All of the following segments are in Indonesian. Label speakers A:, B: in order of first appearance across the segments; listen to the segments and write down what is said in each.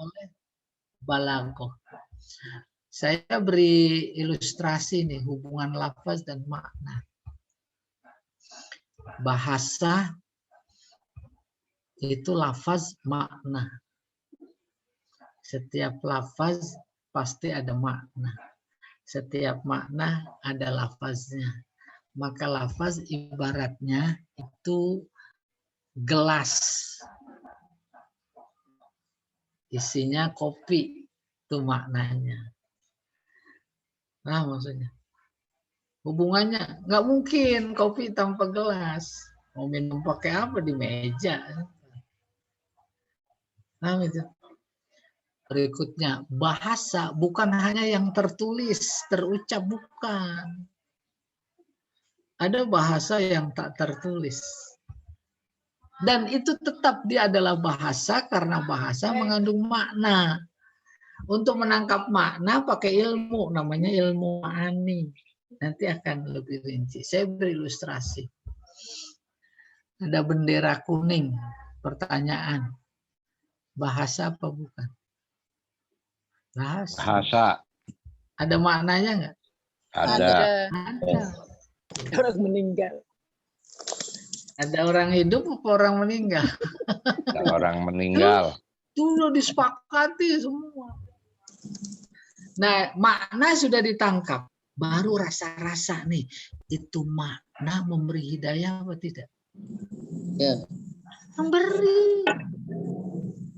A: oleh balaghah. Saya beri ilustrasi nih hubungan lafaz dan makna. Bahasa itu lafaz makna. Setiap lafaz pasti ada makna. Setiap makna ada lafaznya. Maka lafaz ibaratnya itu gelas. Isinya kopi. Itu maknanya. Nah maksudnya. Hubungannya nggak mungkin kopi tanpa gelas. Mau minum pakai apa di meja? Nah itu. Berikutnya bahasa bukan hanya yang tertulis, terucap bukan. Ada bahasa yang tak tertulis. Dan itu tetap dia adalah bahasa karena bahasa mengandung makna. Untuk menangkap makna pakai ilmu, namanya ilmu ma'ani. Nanti akan lebih rinci. Saya beri ilustrasi. Ada bendera kuning. Pertanyaan. Bahasa apa bukan?
B: Bahasa.
A: Ada maknanya nggak?
B: Ada.
C: Orang meninggal.
A: Ada orang hidup apa orang meninggal?
B: Ada orang meninggal.
A: Itu udah disepakati semua. Nah, makna sudah ditangkap. Baru rasa-rasa nih. Itu makna memberi hidayah apa tidak?
D: Ya.
A: Memberi.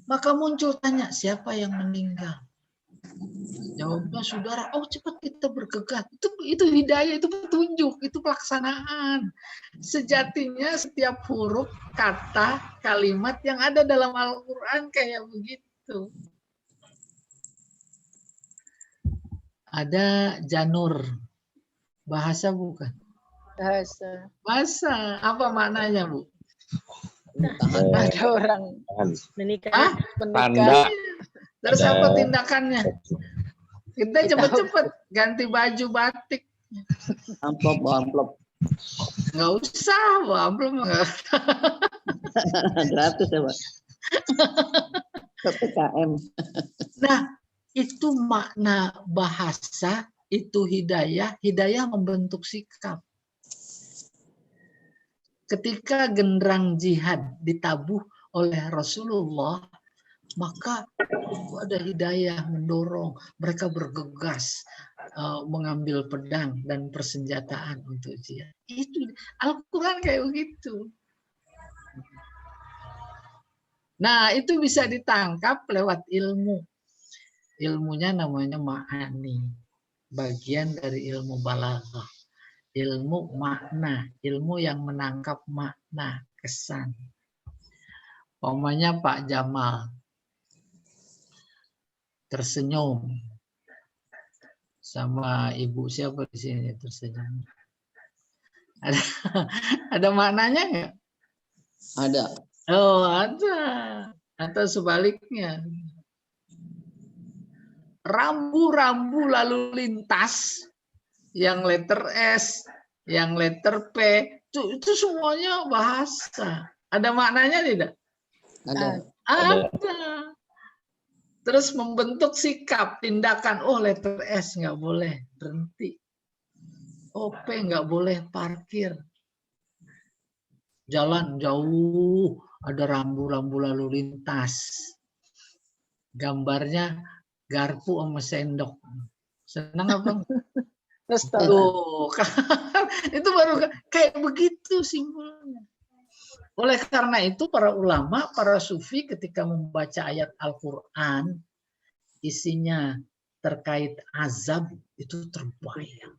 A: Maka muncul tanya, siapa yang meninggal? Jawabnya saudara, oh cepat kita bergegas. Itu hidayah, itu petunjuk, itu pelaksanaan. Sejatinya setiap huruf, kata, kalimat yang ada dalam Al-Quran kayak begitu. Ada janur. Bahasa bukan?
C: Bahasa.
A: Bahasa. Apa maknanya, Bu?
C: Ada orang menikah.
A: Hah?
B: Tanda.
A: Terus apa tindakannya? Kita cepet-cepet ganti baju batik.
D: Amplop.
A: Nggak usah, Bu. Amplop nggak.
D: Gratis ya, Pak. PPKM.
A: Nah, itu makna bahasa, itu hidayah. Hidayah membentuk sikap. Ketika genderang jihad ditabuh oleh Rasulullah, maka itu ada hidayah mendorong mereka bergegas mengambil pedang dan persenjataan untuk jihad. Itu Al-Quran kayak begitu. Nah, itu bisa ditangkap lewat ilmu. Ilmunya namanya ma'ani. Bagian dari ilmu balaghah. Ilmu makna, ilmu yang menangkap makna, kesan. Umpamanya Pak Jamal tersenyum sama ibu siapa di sini tersenyum. Ada maknanya nggak?
D: Ada.
A: Oh, ada. Atau sebaliknya. Rambu-rambu lalu lintas yang letter S, yang letter P, itu semuanya bahasa. Ada maknanya tidak? Ada. Terus membentuk sikap, tindakan. Oh, letter S nggak boleh berhenti. Oh, P nggak boleh parkir. Jalan jauh, ada rambu-rambu lalu lintas. Gambarnya garpu sama sendok. Senang apa? Tuh, itu baru kayak begitu simbolnya. Oleh karena itu para ulama, para sufi ketika membaca ayat Al-Quran, isinya terkait azab itu terbayang.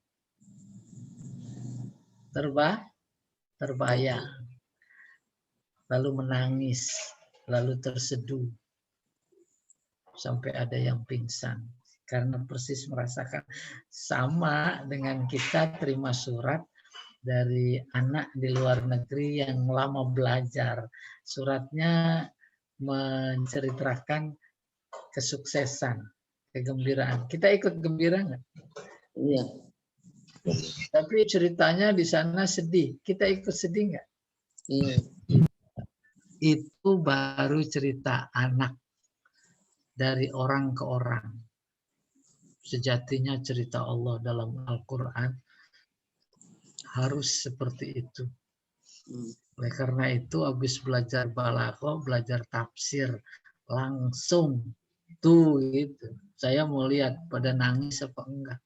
A: Terbayang. Lalu menangis, lalu terseduh. Sampai ada yang pingsan. Karena persis merasakan sama dengan kita terima surat dari anak di luar negeri yang lama belajar. Suratnya menceritakan kesuksesan, kegembiraan. Kita ikut gembira nggak?
D: Iya.
A: Tapi ceritanya di sana sedih. Kita ikut sedih nggak?
D: Iya.
A: Itu baru cerita anak. dari orang ke orang. Sejatinya cerita Allah dalam Al-Quran harus seperti itu. Oleh karena itu, habis belajar balaghah, belajar tafsir, langsung tuh gitu. Saya mau lihat pada nangis apa enggak,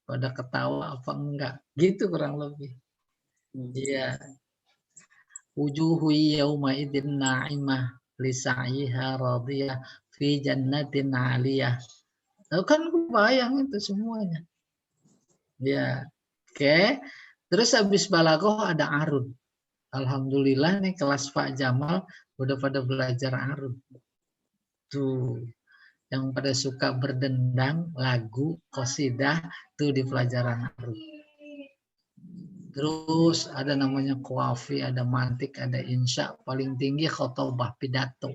A: pada ketawa apa enggak, gitu kurang lebih. Iya. Wujuhu yauma idzin na'imah lisa'iha radiyah fi jannatin 'aliyah. Kan bayang itu semuanya. Ya. Oke. Terus habis balaghah ada arud. Alhamdulillah nih kelas Pak Jamal udah pada belajar arud. Tuh, yang pada suka berdendang, lagu, qasidah, tuh di pelajaran arud. Terus ada namanya qawafi, ada mantik, ada insya, paling tinggi khotobah, pidato.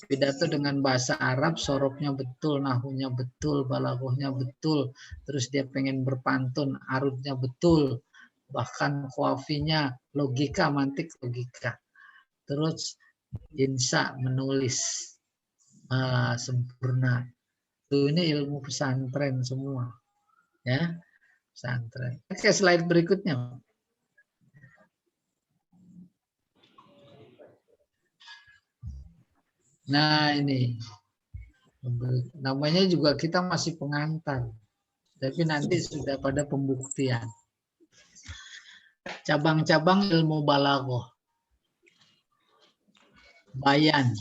A: Pidato dengan bahasa Arab, sorobnya betul, nahunya betul, balaghahnya betul. Terus dia pengen berpantun, arudnya betul. Bahkan qawafinya logika, mantik, logika. Terus insya, menulis sempurna. Tuh ini ilmu pesantren semua. Ya, pesantren. Oke, slide berikutnya. Nah, ini. Namanya juga kita masih pengantar. Tapi nanti sudah pada pembuktian. Cabang-cabang ilmu balaghah. Bayan.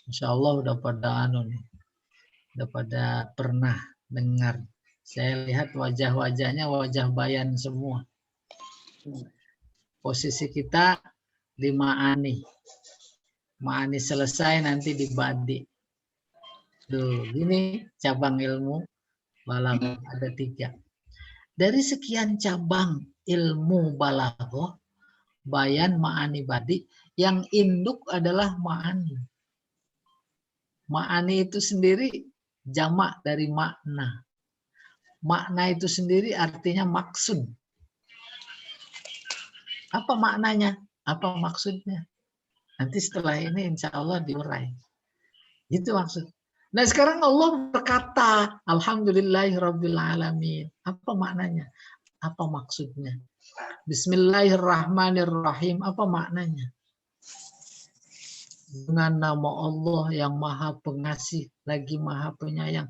A: Insya Allah udah pada udah pada pernah dengar. Saya lihat wajah-wajahnya wajah bayan semua. Posisi kita di ma'ani. Ma'ani selesai nanti di badi. Tuh, ini cabang ilmu balaghah ada 3. Dari sekian cabang ilmu balaghah, bayan, ma'ani, badi, yang induk adalah ma'ani. Ma'ani itu sendiri jamak dari makna. Makna itu sendiri artinya maksud. Apa maknanya? Apa maksudnya? Nanti setelah ini insya Allah diurai. Itu maksud. Nah sekarang Allah berkata, Alhamdulillahirrabbilalamin. Apa maknanya? Apa maksudnya? Bismillahirrahmanirrahim. Apa maknanya? Dengan nama Allah yang maha pengasih, lagi maha penyayang.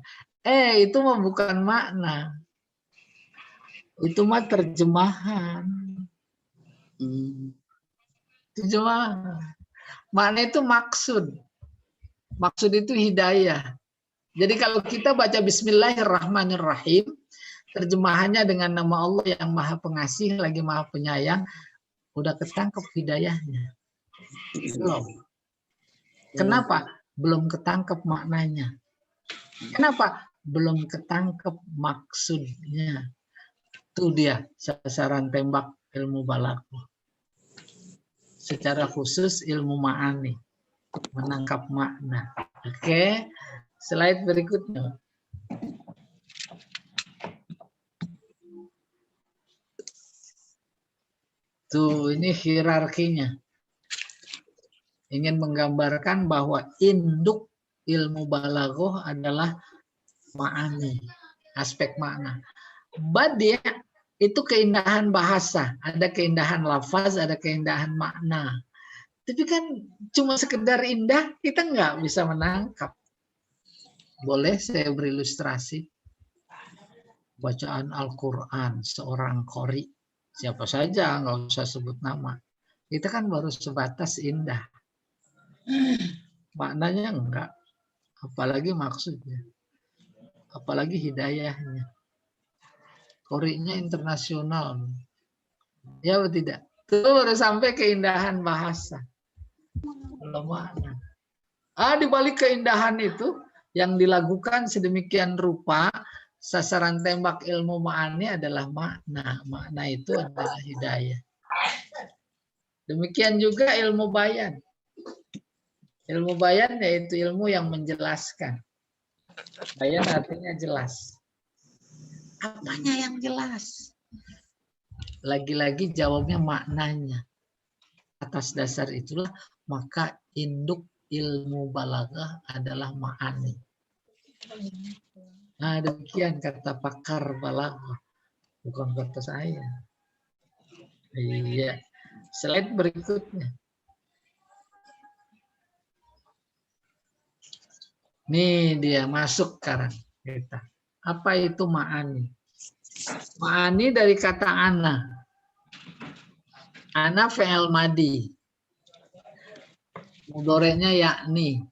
A: Itu mah bukan makna. Itu mah terjemahan. Terjemahan. Makna itu maksud. Maksud itu hidayah. Jadi kalau kita baca Bismillahirrahmanirrahim, terjemahannya dengan nama Allah yang maha pengasih, lagi maha penyayang, udah ketangkep hidayahnya. Belum. Kenapa? Belum ketangkep maknanya. Kenapa? Belum ketangkep maksudnya. Itu dia sasaran tembak ilmu balaghah. Secara khusus ilmu ma'ani. Menangkap makna. Oke. Slide berikutnya. Tuh, ini hierarkinya. Ingin menggambarkan bahwa induk ilmu balaghah adalah ma'ani, aspek makna. Badi' itu keindahan bahasa, ada keindahan lafaz, ada keindahan makna. Tapi kan cuma sekedar indah, kita nggak bisa menangkap. Boleh saya berilustrasi? Bacaan Al-Quran, seorang qori, siapa saja, nggak usah sebut nama. Kita kan baru sebatas indah. Maknanya enggak. Apalagi maksudnya. Apalagi hidayahnya. Qori'nya internasional. Ya atau tidak? Itu baru sampai keindahan bahasa. Belum makna. Di balik keindahan itu yang dilakukan sedemikian rupa, sasaran tembak ilmu ma'ani adalah makna. Makna itu adalah hidayah. Demikian juga ilmu bayan. Ilmu bayan yaitu ilmu yang menjelaskan. Bayan artinya jelas. Apanya yang jelas? Lagi-lagi jawabnya maknanya. Atas dasar itulah maka induk ilmu balaghah adalah ma'ani. Nah, demikian kata pakar balaghah, bukan kata saya. Iya. Slide berikutnya. Nih dia masuk sekarang kita. Apa itu ma'ani? Ma'ani dari kata ana. Ana fi'il madi. Mudorenya yakni.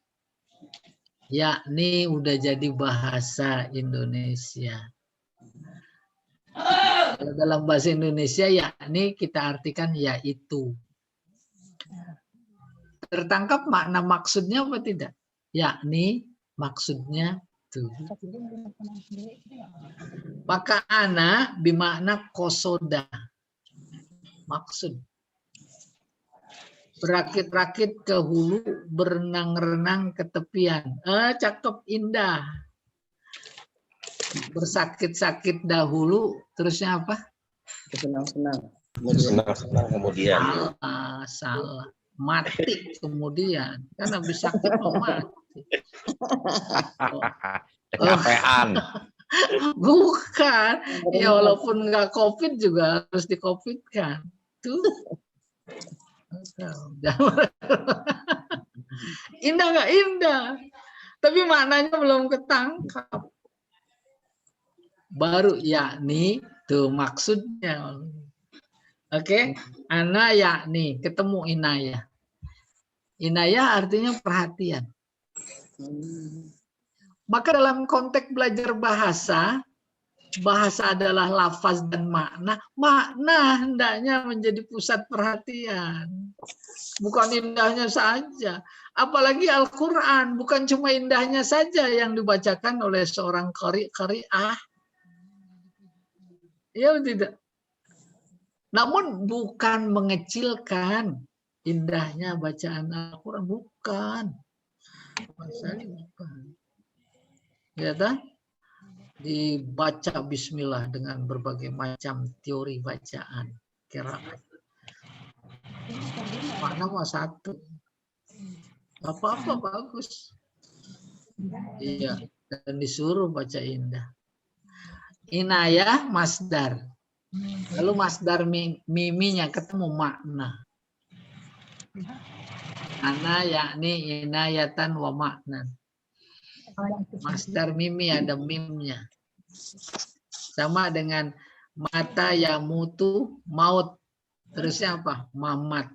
A: Yakni udah jadi bahasa Indonesia. Kalau dalam bahasa Indonesia yakni kita artikan yaitu. Tertangkap makna maksudnya apa tidak? Yakni maksudnya itu. Maka ana bermakna kosoda. Maksud. Berakit-rakit ke hulu, berenang-renang ke tepian. Cakep, indah. Bersakit-sakit dahulu, terusnya apa?
D: Senang-senang.
B: Senang-senang kemudian.
A: Salah. Mati kemudian. Kan habis sakit mau mati.
B: Kecapean.
A: Bukan. Ya walaupun nggak COVID juga harus di-COVID-kan. Tuh. Indah nggak indah, tapi maknanya belum ketangkap. Baru yakni tuh maksudnya. Oke, ana yakni ketemu inayah. Inayah artinya perhatian. Maka dalam konteks belajar bahasa, bahasa adalah lafaz dan makna. Makna hendaknya menjadi pusat perhatian. Bukan indahnya saja. Apalagi Al-Quran. Bukan cuma indahnya saja yang dibacakan oleh seorang qari'ah. Ya tidak. Namun bukan mengecilkan indahnya bacaan Al-Quran. Bukan. Masalahnya bukan. Ya tak? Dibaca bismillah dengan berbagai macam teori bacaan qiraat. Makna mah satu. Apa-apa bagus. Iya, dan disuruh baca indah. Inayah masdar. Lalu masdar miminya ketemu makna. Ana yakni inayatan wa maknan. Masdar mimi ada mimnya. Sama dengan mata yamutu maut. Terusnya apa? Mamat.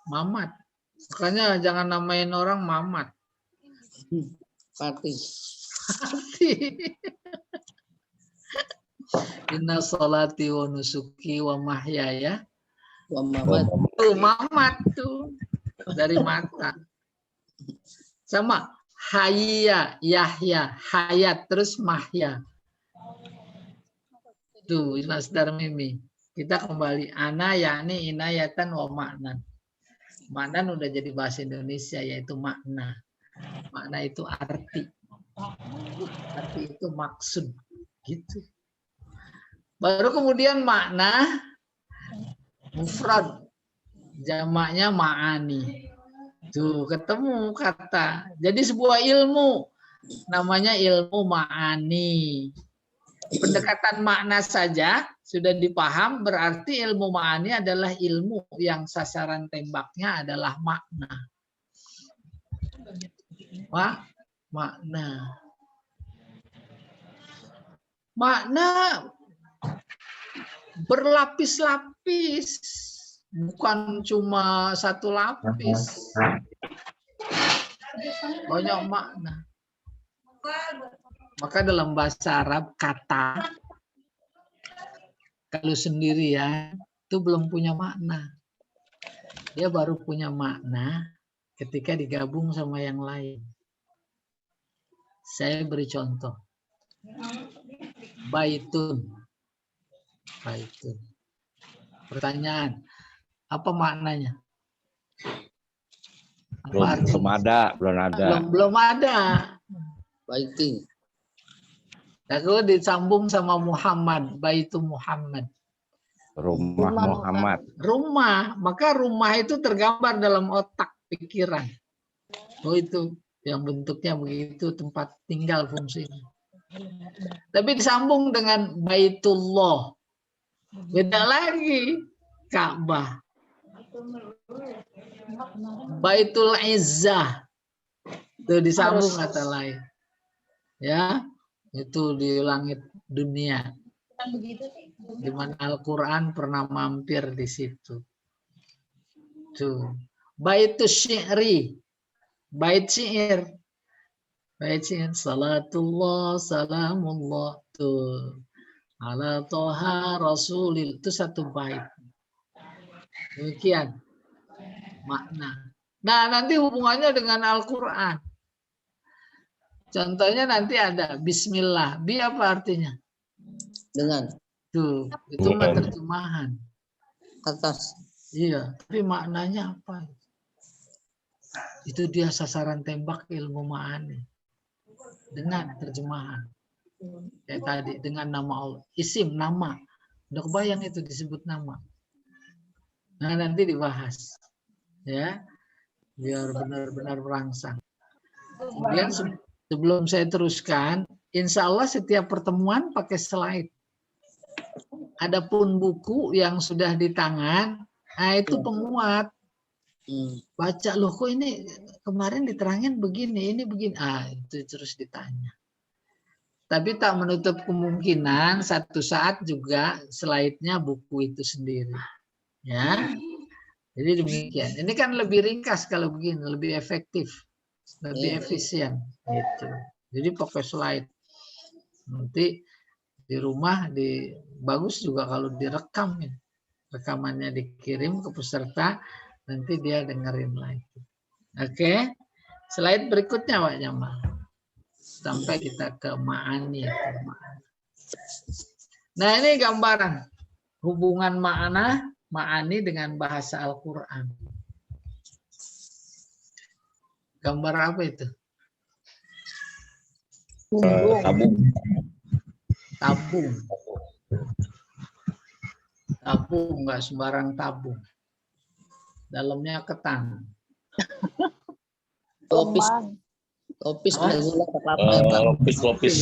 A: Mamat. Makanya jangan namain orang Mamat.
D: Pati.
A: Inna sholati wa nusuki wa mahyaya.
D: Wa mamat.
A: Tuh Mamat tuh. Dari mata. Sama hayya, yahya, hayat, terus mahya. Tuh, masdar mimi. Kita kembali. Ana yakni inayatan wa maknan. Maknan udah jadi bahasa Indonesia, yaitu makna. Makna itu arti. Arti itu maksud. Gitu. Baru kemudian makna mufrad. Jamaknya ma'ani. Tuh, ketemu kata. Jadi sebuah ilmu. Namanya ilmu ma'ani. Pendekatan makna saja sudah dipaham, berarti ilmu ma'ani adalah ilmu yang sasaran tembaknya adalah makna. Makna. Makna berlapis-lapis. Bukan cuma satu lapis. Banyak makna. Maka dalam bahasa Arab kata kalau sendirian itu belum punya makna. Dia baru punya makna ketika digabung sama yang lain. Saya beri contoh. Baitun. Baitun. Pertanyaan. Apa maknanya?
B: Belum ada.
A: Belum ada.
D: Baiti.
A: Lalu disambung sama Muhammad, Baitu Muhammad.
B: Rumah Muhammad.
A: Rumah, maka rumah itu tergambar dalam otak pikiran. Oh itu yang bentuknya begitu, tempat tinggal fungsinya. Tapi disambung dengan Baitullah. Beda lagi Ka'bah. Baitul Izzah. Itu disambung kata lain. Ya, itu di langit dunia. Di mana Al-Qur'an pernah mampir di situ. Tuh. Baitus Syi'ri. Bait syair. Bait syair. Salatullah, salamullah. Tuh. Ala toha rasulil. Itu satu bait. Demikian makna. Nah, nanti hubungannya dengan Al-Qur'an. Contohnya nanti ada Bismillah. Bi apa artinya?
D: Dengan.
A: Tuh, itu mah terjemahan.
D: Atas.
A: Iya, tapi maknanya apa? Itu dia sasaran tembak ilmu ma'ani. Dengan terjemahan. Kayak tadi, dengan nama Allah. Isim, nama. Udah kebayang itu disebut nama. Nah, nanti dibahas. Ya, biar benar-benar merangsang. Kemudian sebelum saya teruskan, insya Allah setiap pertemuan pakai slide. Adapun buku yang sudah di tangan, nah itu penguat. Baca, loh kok ini kemarin diterangin begini, ini begini. Itu terus ditanya. Tapi tak menutup kemungkinan satu saat juga slide-nya buku itu sendiri. Ya. Jadi demikian. Ini kan lebih ringkas kalau begini, lebih efektif, lebih efisien. Gitu. Jadi pakai slide. Nanti di rumah bagus juga kalau direkam. Rekamannya dikirim ke peserta, nanti dia dengerin lagi. Oke. Slide berikutnya Pak Jamal. Sampai kita ke ma'ani. Nah, ini gambaran hubungan ma'ani dengan bahasa Al-Qur'an. Gambar apa itu?
B: Tabung.
A: Tabung. Tabung, nggak sembarang tabung. Dalamnya ketan.
D: Lopis. Lopis.
B: Lopis.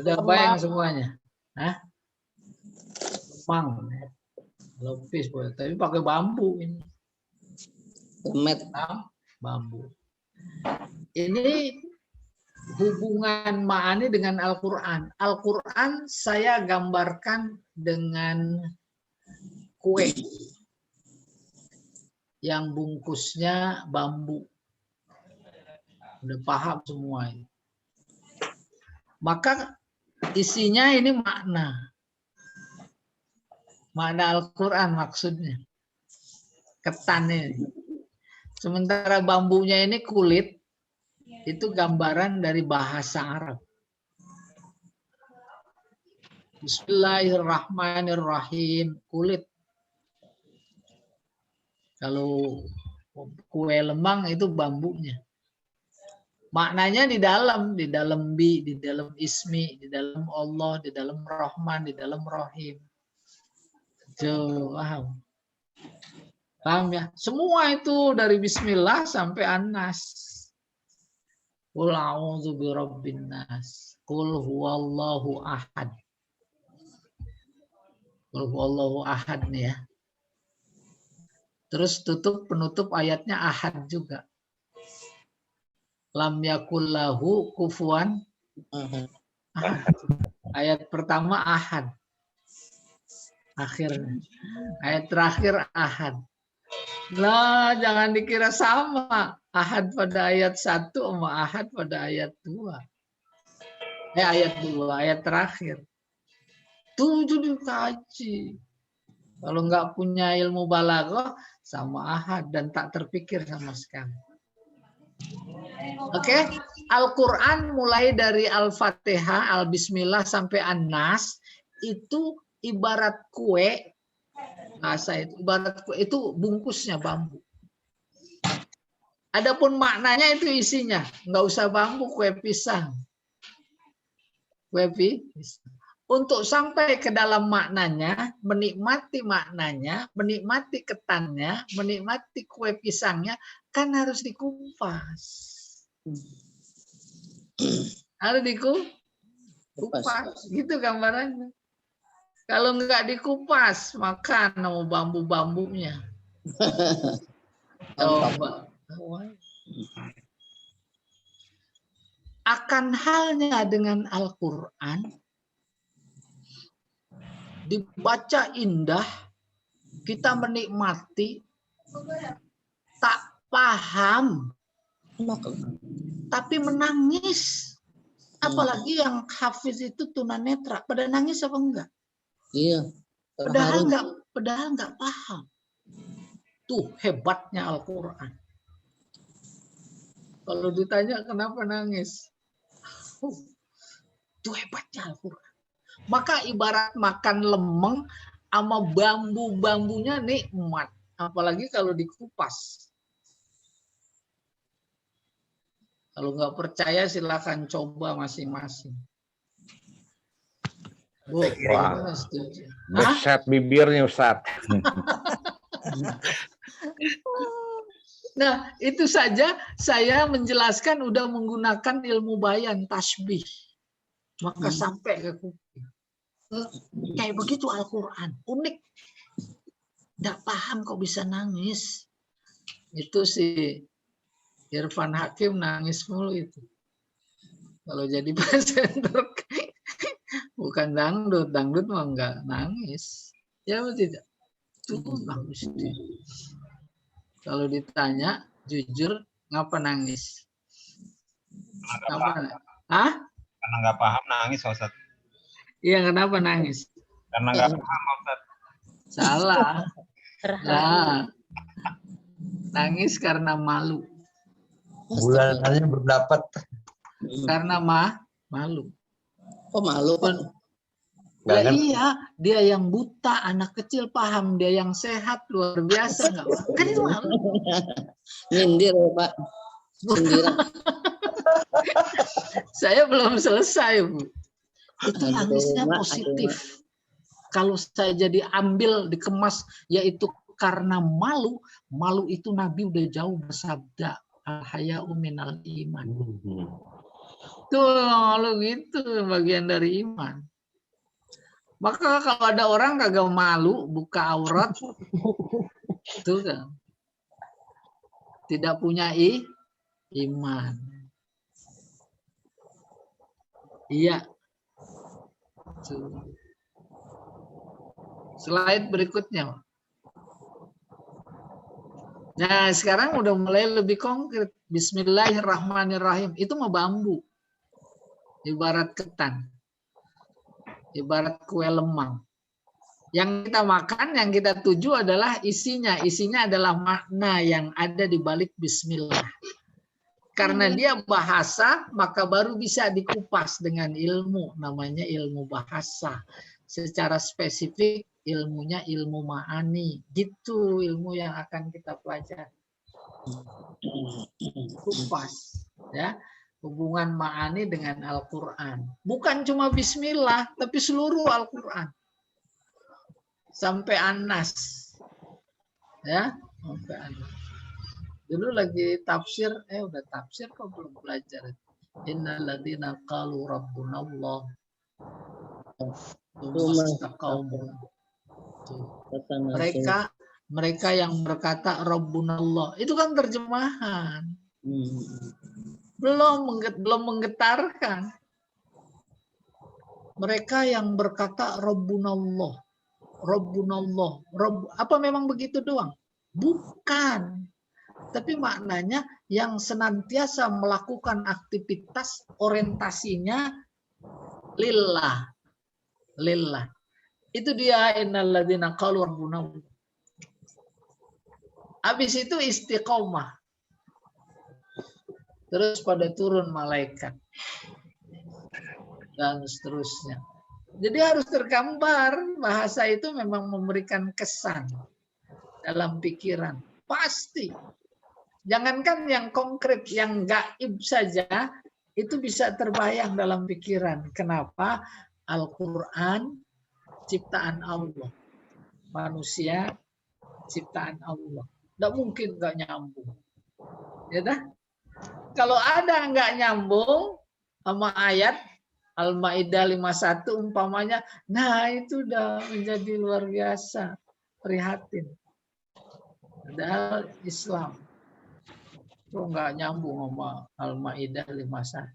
A: Udah bayang semuanya? Hah? Lemang. Lopis boleh, tapi pakai bambu ini.
D: Lemet.
A: Bambu. Ini hubungan ma'ani dengan Al-Qur'an. Al-Qur'an saya gambarkan dengan kue yang bungkusnya bambu. Udah paham semua ini. Maka isinya ini makna. Makna Al-Qur'an maksudnya. Ketan ini. Sementara bambunya ini kulit, itu gambaran dari bahasa Arab. Bismillahirrahmanirrahim. Kulit. Kalau kue lemang itu bambunya. Maknanya di dalam bi, di dalam ismi, di dalam Allah, di dalam Rahman, di dalam Rahim. Paham? Paham ya? Semua itu dari Bismillah sampai An-Nas. Qul a'udzu birabbin nas. Qul huwallahu ahad. Qul huwallahu ahad nih ya. Terus penutup ayatnya ahad juga. Lam yakul lahu kufuwan ahad. Ayat pertama ahad. Akhirnya. Ayat terakhir ahad. Nah, jangan dikira sama. Ahad pada ayat 1 sama ahad pada ayat 2. Ayat 2, ayat terakhir. Itu dikaji. Kalau nggak punya ilmu balaghah sama ahad dan tak terpikir sama sekali. Oke, Al-Qur'an mulai dari Al-Fatihah, Al-Bismillah sampai An-Nas itu ibarat kue. Bahasa itu ibarat kue, itu bungkusnya bambu. Adapun maknanya itu isinya, nggak usah bambu, kue pisang. Kue pisang. untuk sampai ke dalam maknanya, menikmati ketannya, menikmati kue pisangnya, kan harus dikupas. Harus dikupas, gitu gambarannya. Kalau nggak dikupas, makan sama bambu-bambunya. Coba. Akan halnya dengan Al-Quran, dibaca indah, kita menikmati, tak paham, tapi menangis. Apalagi yang hafiz itu tunanetra, pada nangis apa enggak?
D: Iya.
A: Padahal enggak paham. Tuh hebatnya Al-Quran. Kalau ditanya kenapa nangis, tuh hebatnya Al-Quran. Maka ibarat makan lemeng sama bambu-bambunya nikmat. Apalagi kalau dikupas. Kalau nggak percaya silakan coba masing-masing.
B: Wah.
A: Setuju.
B: Beset bibirnya Ustaz.
A: Nah, itu saja saya menjelaskan udah menggunakan ilmu bayan, tasbih. Maka sampai ke kuping. Kayak begitu Al-Quran. Unik. Nggak paham kok bisa nangis. Itu si Irfan Hakim nangis mulu itu. Kalau jadi presenter bukan dangdut mah enggak nangis. Ya tidak. Itu bagus. Kalau ditanya jujur ngapa nangis? Ngapa? Hah?
E: Karena nggak paham nangis, Ustaz.
A: Iya, kenapa nangis?
E: Karena nggak paham, Ustaz.
A: Salah. Nah, nangis karena malu.
F: Bulanannya berdapat.
A: Karena malu.
D: Kok malu, Pak?
A: Ya iya, dia yang buta, anak kecil paham, dia yang sehat luar biasa nggak? Kan itu malu.
D: Nyindir, Pak. Sindiran.
A: Saya belum selesai, Bu. Itu nangisnya positif. Kalau saya jadi ambil, dikemas, yaitu karena malu. Malu itu Nabi udah jauh bersabda, al-haya'u minal iman. Tuh, malu gitu bagian dari iman. Maka kalau ada orang kagak malu buka aurat, itu kan tidak punya iman. Iya. Slide berikutnya. Nah, sekarang udah mulai lebih konkret. Bismillahirrahmanirrahim. Itu mah bambu. Ibarat ketan. Ibarat kue lemang. Yang kita makan, yang kita tuju adalah isinya. Isinya adalah makna yang ada di balik bismillah. Karena dia bahasa, maka baru bisa dikupas dengan ilmu. Namanya ilmu bahasa. Secara spesifik, ilmunya ilmu ma'ani. Gitu ilmu yang akan kita pelajari. Kupas. Ya. Hubungan ma'ani dengan Al-Quran. Bukan cuma bismillah, tapi seluruh Al-Quran. Sampai An-Nas. Ya, sampai An-Nas. Dulu lagi tafsir, udah tafsir kok belum belajar. Innal ladzina qalu rabbunallah. Mereka yang berkata rabbunallah. Itu kan terjemahan. Belum menggetarkan. Mereka yang berkata rabbunallah. Rabbunallah. Apa memang begitu doang? Bukan. Tapi maknanya yang senantiasa melakukan aktivitas orientasinya lillah. Lillah. Itu dia innalladzina qalu rabbunallah. Habis itu istiqomah. Terus pada turun malaikat. Dan seterusnya. Jadi harus tergambar. Bahasa itu memang memberikan kesan dalam pikiran. Pasti. Jangankan yang konkret, yang gaib saja, itu bisa terbayang dalam pikiran. Kenapa? Al-Quran ciptaan Allah, manusia ciptaan Allah. Nggak mungkin nggak nyambung. Ya dah? Kalau ada nggak nyambung sama ayat Al-Maidah 51 umpamanya, nah itu udah menjadi luar biasa, prihatin. Padahal Islam itu nggak nyambung sama Al-Maidah 51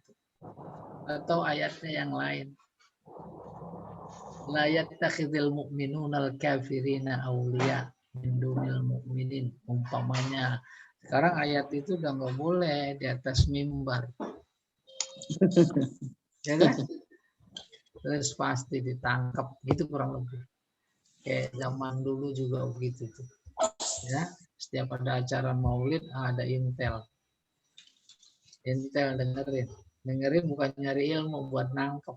A: atau ayatnya yang lain. La yattakhidhul mu'minuna al-kafirina awliya min dunil mu'minin. Umpamanya sekarang ayat itu udah nggak boleh di atas mimbar. Ya kan? Terus pasti ditangkap, gitu kurang lebih. Kayak zaman dulu juga begitu tuh. Ya, setiap ada acara maulid ada intel. Intel dengerin bukan nyari ilmu, buat nangkep.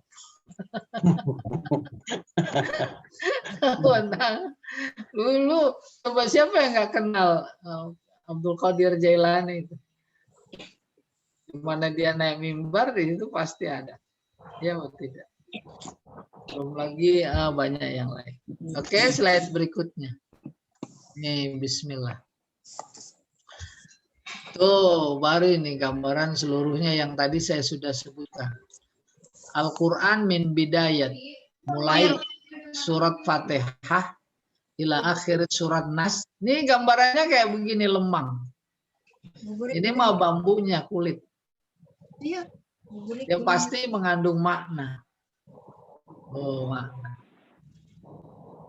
A: Dulu coba siapa yang nggak kenal Abdul Qadir Jailani itu? Di mana dia naik mimbar, di situ pasti ada. Ya atau tidak? Belum lagi banyak yang lain. Oke, slide berikutnya. Nih, bismillah. Tuh, baru ini gambaran seluruhnya yang tadi saya sudah sebutkan. Al-Quran min bidayat. Mulai surat Fatihah ila akhir surat Nas. Ini gambarannya kayak begini, lemang. Ini mah bambunya, kulit.
G: Iya.
A: Yang pasti mengandung makna. Oh, makna.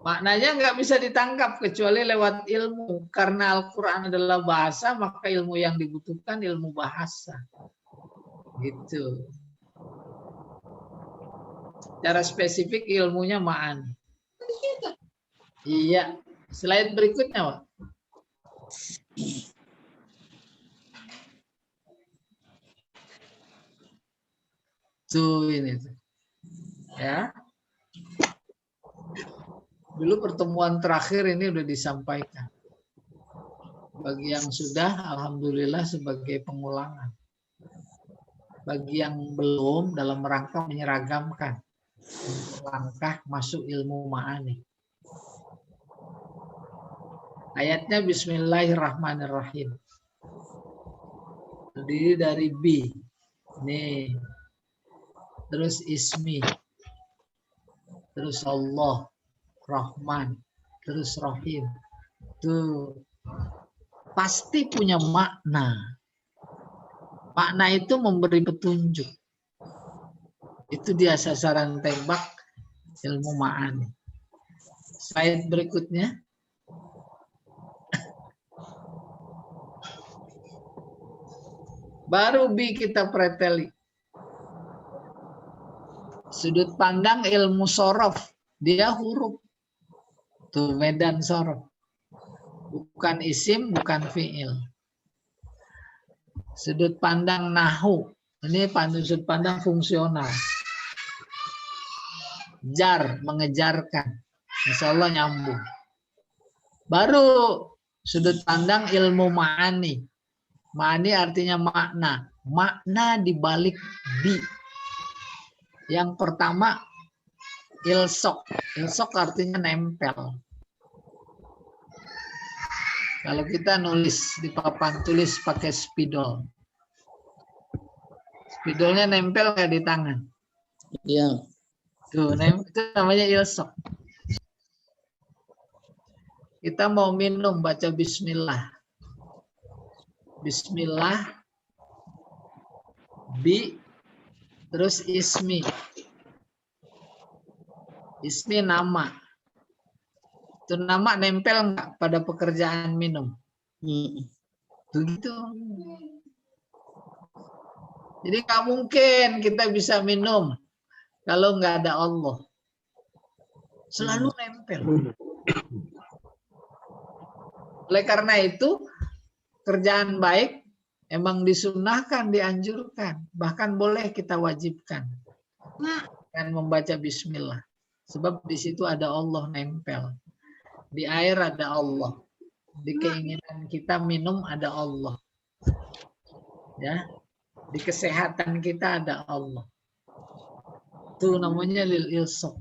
A: Maknanya nggak bisa ditangkap kecuali lewat ilmu. Karena Al-Quran adalah bahasa, maka ilmu yang dibutuhkan ilmu bahasa. Gitu. Secara spesifik ilmunya ma'ani. Iya. Slide berikutnya, Pak. Tuh ini tuh. Ya. Dulu pertemuan terakhir ini udah disampaikan. Bagi yang sudah, alhamdulillah sebagai pengulangan. Bagi yang belum, dalam rangka menyeragamkan langkah masuk ilmu ma'ani. Ayatnya Bismillahirrahmanirrahim. Terdiri dari B. Nih. Terus ismi. Terus Allah. Rahman. Terus Rahim. Tuh. Pasti punya makna. Makna itu memberi petunjuk. Itu dia sasaran tembak ilmu ma'ani. Slide berikutnya. Baru B kita preteli. Sudut pandang ilmu sorof. Dia huruf. Tuh medan sorof. Bukan isim, bukan fi'il. Sudut pandang nahu. Ini sudut pandang fungsional. Jar, mengejarkan. Insya Allah nyambung. Baru sudut pandang ilmu ma'ani. Ma'ani artinya makna. Makna dibalik di. Yang pertama, ilsok. Ilsok artinya nempel. Kalau kita nulis di papan tulis pakai spidol. Spidolnya nempel nggak di tangan?
D: Iya.
A: Tuh, itu namanya ilsok. Kita mau minum, baca bismillah. Bismillah. Bi. Terus ismi. Ismi nama. Itu nama nempel nggak pada pekerjaan minum? Begitu. Jadi nggak mungkin kita bisa minum kalau nggak ada Allah. Selalu nempel. Oleh karena itu, kerjaan baik emang disunahkan, dianjurkan. Bahkan boleh kita wajibkan. Dengan membaca bismillah. Sebab di situ ada Allah nempel. Di air ada Allah. Di keinginan kita minum ada Allah. Ya. Di kesehatan kita ada Allah. Itu namanya lil ilsaq.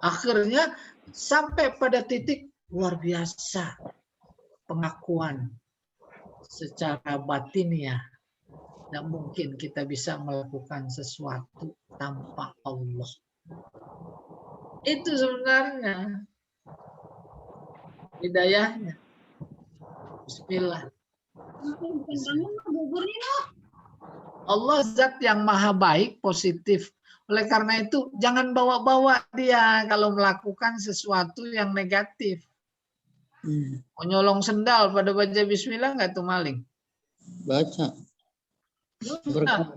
A: Akhirnya sampai pada titik luar biasa pengakuan secara batin ya. Tidak mungkin kita bisa melakukan sesuatu tanpa Allah. Itu sebenarnya hidayahnya. Bismillah. Allah zat yang maha baik, positif. Oleh karena itu, jangan bawa-bawa dia kalau melakukan sesuatu yang negatif. Mau nyolong sendal pada baca bismillah nggak tuh maling?
D: Baca. Berkah.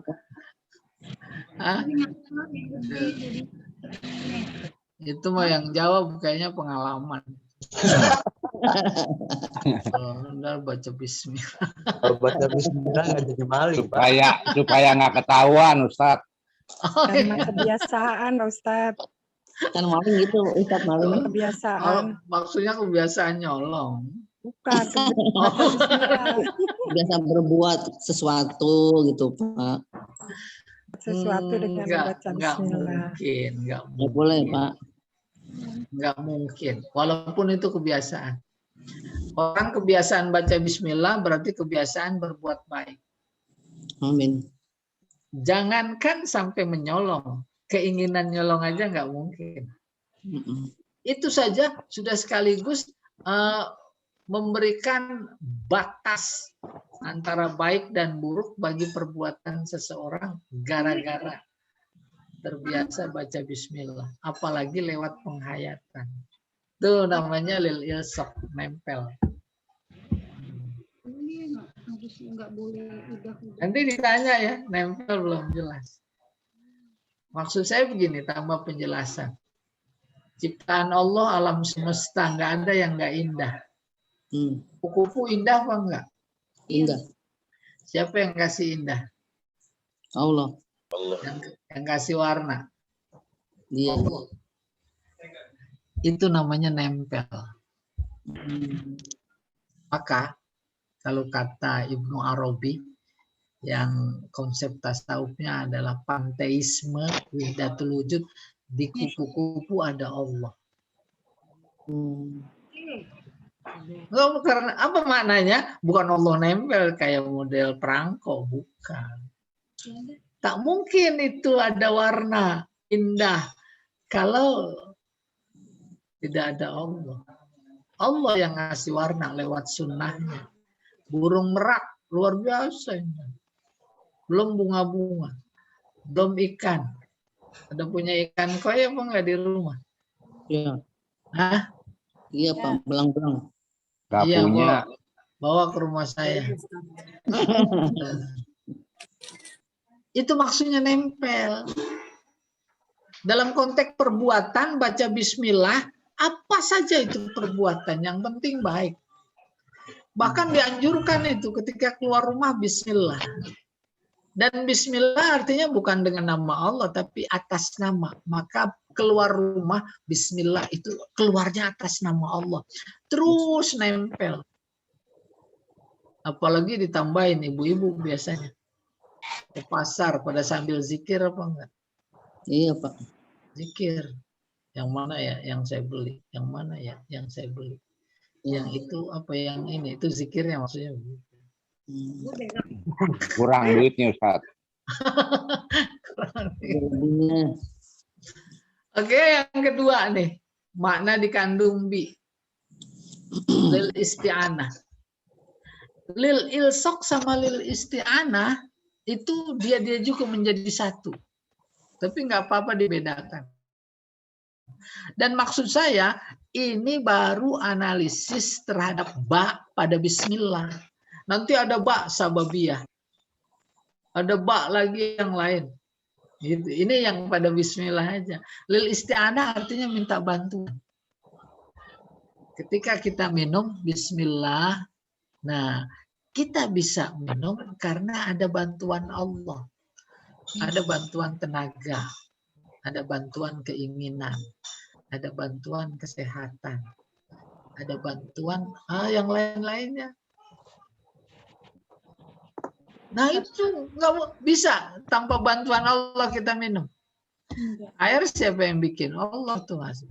A: Hah? Itu mah yang jawab kayaknya pengalaman. Sendal baca bismillah.
F: Kalau baca bismillah nggak jadi maling, Pak.
B: supaya nggak ketahuan, Ustadz.
A: Oh,
G: Karena
A: iya.
G: kebiasaan, Ustadz.
D: Kan maling itu, Ustaz maling.
G: Kebiasaan.
A: Maksudnya kebiasaan nyolong.
G: Bukan. Baca bismillah.
D: Biasa berbuat sesuatu gitu, Pak.
G: Sesuatu dengan membaca
A: Enggak
G: bismillah.
A: mungkin, enggak
D: Nggak boleh, Pak.
A: Enggak mungkin. Walaupun itu kebiasaan. Orang kebiasaan baca bismillah berarti kebiasaan berbuat baik.
D: Amin.
A: Jangankan sampai menyolong, keinginan nyolong aja nggak mungkin. Itu saja sudah sekaligus memberikan batas antara baik dan buruk bagi perbuatan seseorang gara-gara terbiasa baca bismillah, apalagi lewat penghayatan. Itu namanya lil ilsaq, nempel. Nanti ditanya ya, nempel belum jelas. Maksud saya begini, tambah penjelasan. Ciptaan Allah alam semesta, nggak ada yang nggak indah. Kupu-kupu indah apa enggak?
D: Indah.
A: Siapa yang kasih indah?
D: Allah.
A: Yang kasih warna?
D: Dia.
A: Allah. Itu namanya nempel. Maka kalau kata Ibnu Arabi yang konsep tasawufnya adalah panteisme, wahdatul wujud, di kupu-kupu ada Allah. Nggak, karena apa maknanya? Bukan Allah nempel kayak model perangko, bukan. Tak mungkin itu ada warna indah kalau tidak ada Allah. Allah yang ngasih warna lewat sunnahnya. Burung merak luar biasa. Belum bunga-bunga. Belum ikan. Ada punya ikan koi apa enggak di rumah?
D: Iya.
A: Hah?
D: Iya, Pak. Belang-belang.
B: Nggak
A: Iya,
B: punya.
A: bawa ke rumah saya. Itu maksudnya nempel. Dalam konteks perbuatan baca bismillah, apa saja itu perbuatan, yang penting baik. Bahkan dianjurkan itu ketika keluar rumah bismillah. Dan bismillah artinya bukan dengan nama Allah, tapi atas nama. Maka keluar rumah bismillah itu keluarnya atas nama Allah. Terus nempel. Apalagi ditambahin ibu-ibu biasanya. Ke pasar pada sambil zikir apa enggak?
D: Iya, Pak.
A: Zikir. Yang mana ya yang saya beli? Yang mana ya yang saya beli? Yang itu apa yang ini? Itu zikirnya maksudnya.
B: Kurang duitnya, Ustadz.
A: Oke, yang kedua nih. Makna dikandung bi. Lil isti'anah. Lil ilsaq sama lil isti'anah itu dia juga menjadi satu. Tapi nggak apa-apa dibedakan. Dan maksud saya, ini baru analisis terhadap ba pada bismillah. Nanti ada ba sababiyah. Ada ba lagi yang lain. Gitu. Ini yang pada bismillah aja. Lil isti'anah artinya minta bantuan. Ketika kita minum bismillah, nah kita bisa minum karena ada bantuan Allah. Ada bantuan tenaga. Ada bantuan keinginan. Ada bantuan kesehatan. Ada bantuan yang lain-lainnya. Nah itu nggak bisa tanpa bantuan Allah kita minum. Air siapa yang bikin? Allah tuh ngasih.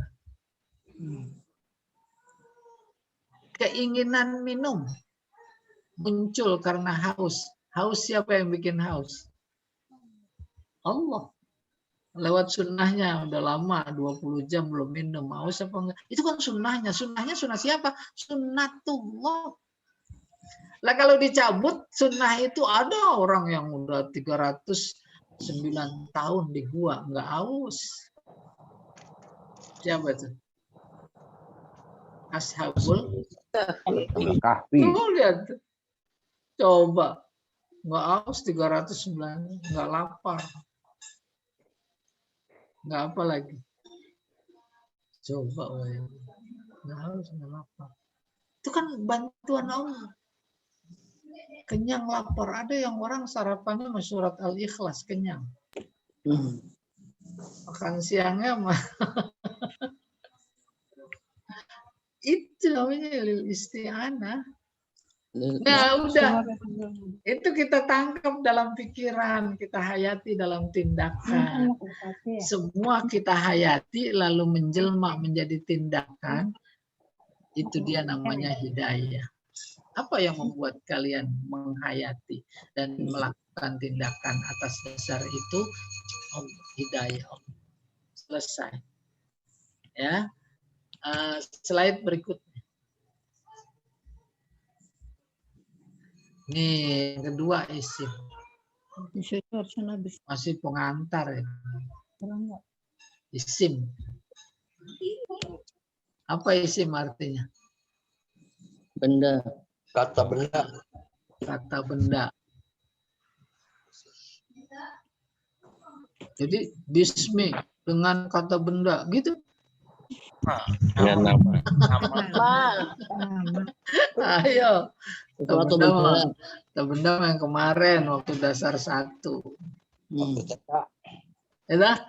A: Keinginan minum muncul karena haus. Haus siapa yang bikin haus? Allah. Lewat sunnahnya udah lama 20 jam belum minum, haus apa enggak? Itu kan sunnahnya. Sunnahnya sunnah siapa? Sunnatullah. Lah kalau dicabut sunnah itu ada orang yang udah 309 tahun di gua enggak haus. Siapa itu? Ashabul
B: Kahfi.
A: Tuh lihat. Coba. Enggak haus 309, enggak lapar. Enggak apa lagi. Coba woy. Enggak haus, enggak lapar. Itu kan bantuan Allah. Kenyang lapar. Ada yang orang sarapannya sama surat Al-Ikhlas kenyang. Makan siangnya mah itu namanya lil isti'anah. Nah, udah. Itu kita tangkap dalam pikiran, kita hayati dalam tindakan. Semua kita hayati lalu menjelma menjadi tindakan. Itu dia namanya hidayah. Apa yang membuat kalian menghayati dan melakukan tindakan atas dasar itu? Hidayah. Selesai. Ya. Slide berikutnya. Nih, kedua isim. Masih pengantar ya. Isim. Apa isim artinya?
D: Benda.
F: Kata benda.
A: Kata benda. Jadi bismi dengan kata benda gitu.
E: Dengan nama.
A: Ayo.
D: Sesuatu benda.
A: Kata benda yang kemarin waktu dasar 1. Ya,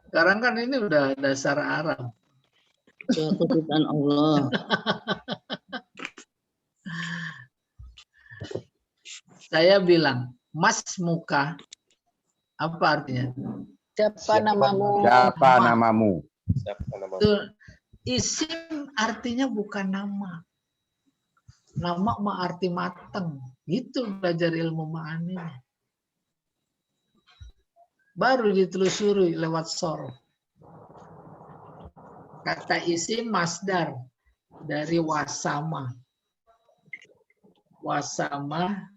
A: sekarang kan ini udah dasar Arab.
D: Suatu ciptaan Allah.
A: Saya bilang, mas muka, apa artinya?
C: Siapa namamu?
B: Siapa namamu?
A: Itu isim artinya bukan nama. Nama mah arti mateng. Gitu belajar ilmu ma'aninya. Baru ditelusuri lewat sorof. Kata isim masdar dari wasama. Wasama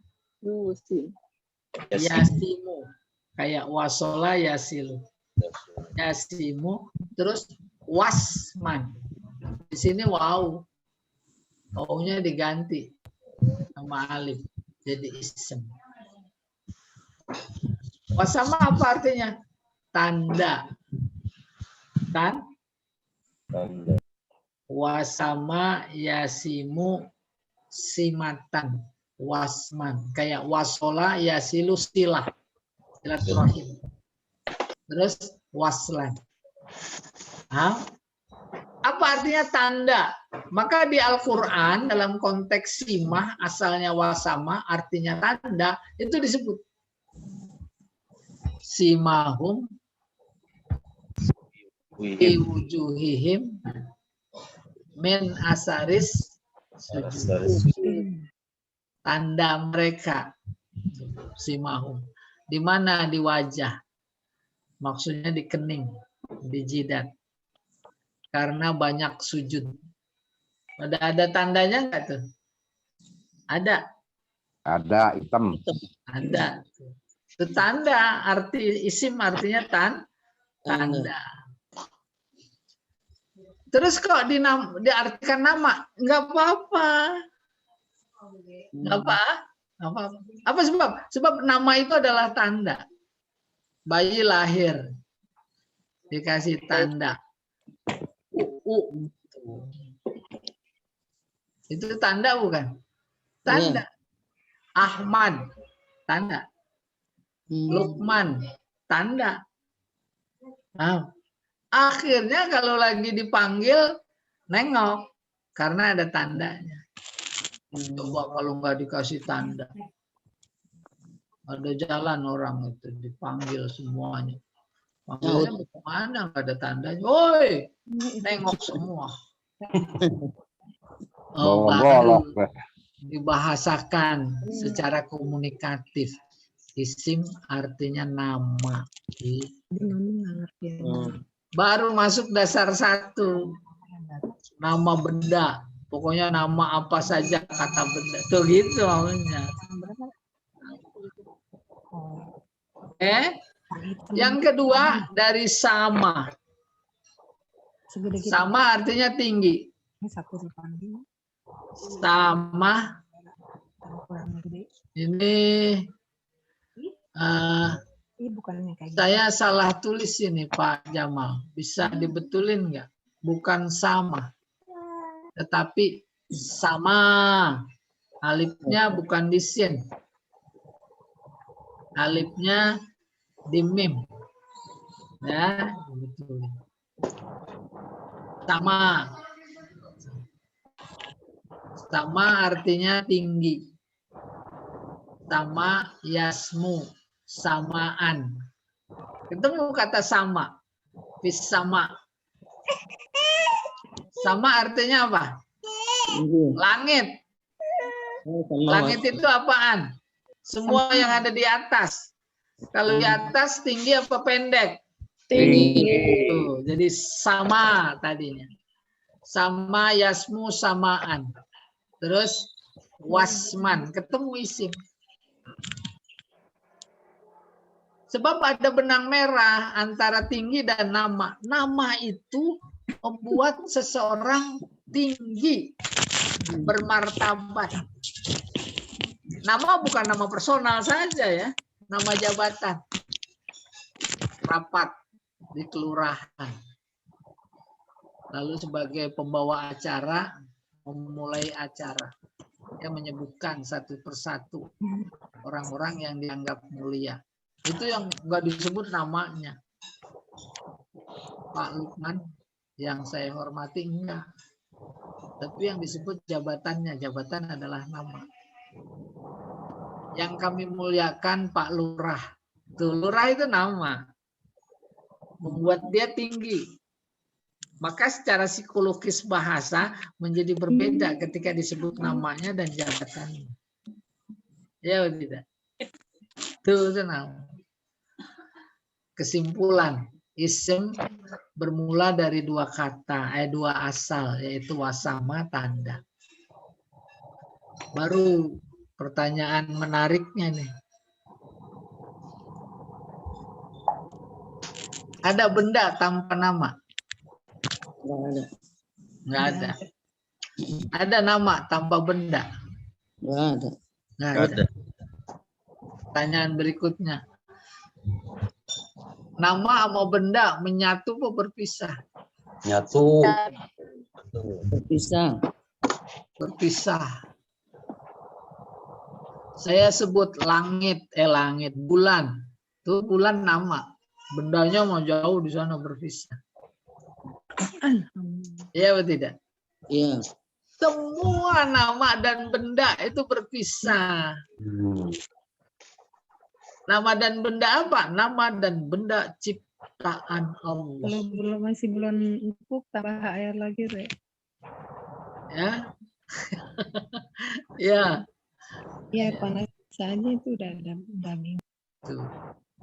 A: yasimu. Kayak wasola yasilu. Yasimu. Terus wasman. Di sini wow. Wawunya diganti sama alif. Jadi isim. Wasama apa artinya? Tanda. Wasama yasimu simatan. Wasman. Kayak wasola yasilu silah. Silaturahim. Terus waslan. Apa artinya tanda? Maka di Al-Quran dalam konteks simah asalnya wasama artinya tanda itu disebut simahum fi wujuhihim min asaris sujud. Tanda mereka simahum. Di mana? Di wajah. Maksudnya di kening, di jidat. Karena banyak sujud. Ada tandanya enggak tuh? Ada.
B: Ada hitam.
A: Ada. Itu tanda, arti isim artinya tanda. Terus kok diartikan nama? Enggak apa-apa. Enggak apa-apa. Apa sebab? Sebab nama itu adalah tanda. Bayi lahir. Dikasih tanda. Itu tanda bukan? Tanda. Ahmad, tanda. Lukman, tanda. Nah, akhirnya kalau lagi dipanggil, nengok. Karena ada tandanya. Coba kalau nggak dikasih tanda. Ada jalan orang itu, dipanggil semuanya. Manggilnya kemana? Nggak ada tandanya. Woi, nengok semua. Oh,
B: Bawa
A: baru
B: golok.
A: dibahasakan secara komunikatif. Isim artinya nama. Baru masuk dasar 1. Nama benda. Pokoknya nama apa saja kata benda. Tuh gitu maunya. Yang kedua dari sama. Sama artinya tinggi. Sama ini saya salah tulis ini Pak Jamal. Bisa dibetulin nggak? Bukan sama, tetapi sama. Alifnya bukan di sin. Alifnya di mim. Ya, betulin. Sama. Sama artinya tinggi. Sama yasmu, samaan. Ketemu kata sama. Fis sama. Sama artinya apa? Langit. Langit itu apaan? Semua yang ada di atas. Kalau di atas tinggi apa pendek?
B: Tinggi.
A: Tuh, jadi sama tadinya. Sama yasmu samaan. Terus wasman, ketemu isim. Sebab ada benang merah antara tinggi dan nama. Nama itu membuat seseorang tinggi, bermartabat. Nama bukan nama personal saja ya, nama jabatan. Rapat di kelurahan. Lalu sebagai pembawa acara, memulai acara. Dia menyebutkan satu persatu orang-orang yang dianggap mulia. Itu yang nggak disebut namanya. Pak Lukman yang saya hormati enggak. Tapi yang disebut jabatannya. Jabatan adalah nama. Yang kami muliakan Pak Lurah. Tuh, Lurah itu nama. Membuat dia tinggi. Maka secara psikologis bahasa menjadi berbeda ketika disebut namanya dan jabatannya. Ya tidak? Itu nama. Kesimpulan, isim bermula dari 2 kata, 2 asal, yaitu wasama tanda. Baru pertanyaan menariknya nih. Ada benda tanpa nama? Nggak ada. Ada nama tanpa benda?
D: Nggak ada.
A: Nggak ada. Pertanyaan berikutnya. Nama sama benda menyatu atau berpisah?
F: Nyatu.
D: Bisa.
A: Berpisah. Saya sebut langit, bulan. Itu bulan nama. Bendanya mau jauh di sana berpisah. Iya atau tidak?
D: Iya.
A: Semua nama dan benda itu berpisah. Nama dan benda apa? Nama dan benda ciptaan Allah.
G: Kalau masih bulan empuk, tambah air lagi, Rek.
A: Ya. Ya.
G: Ya, panas saja itu udah minggu.
A: Tuh.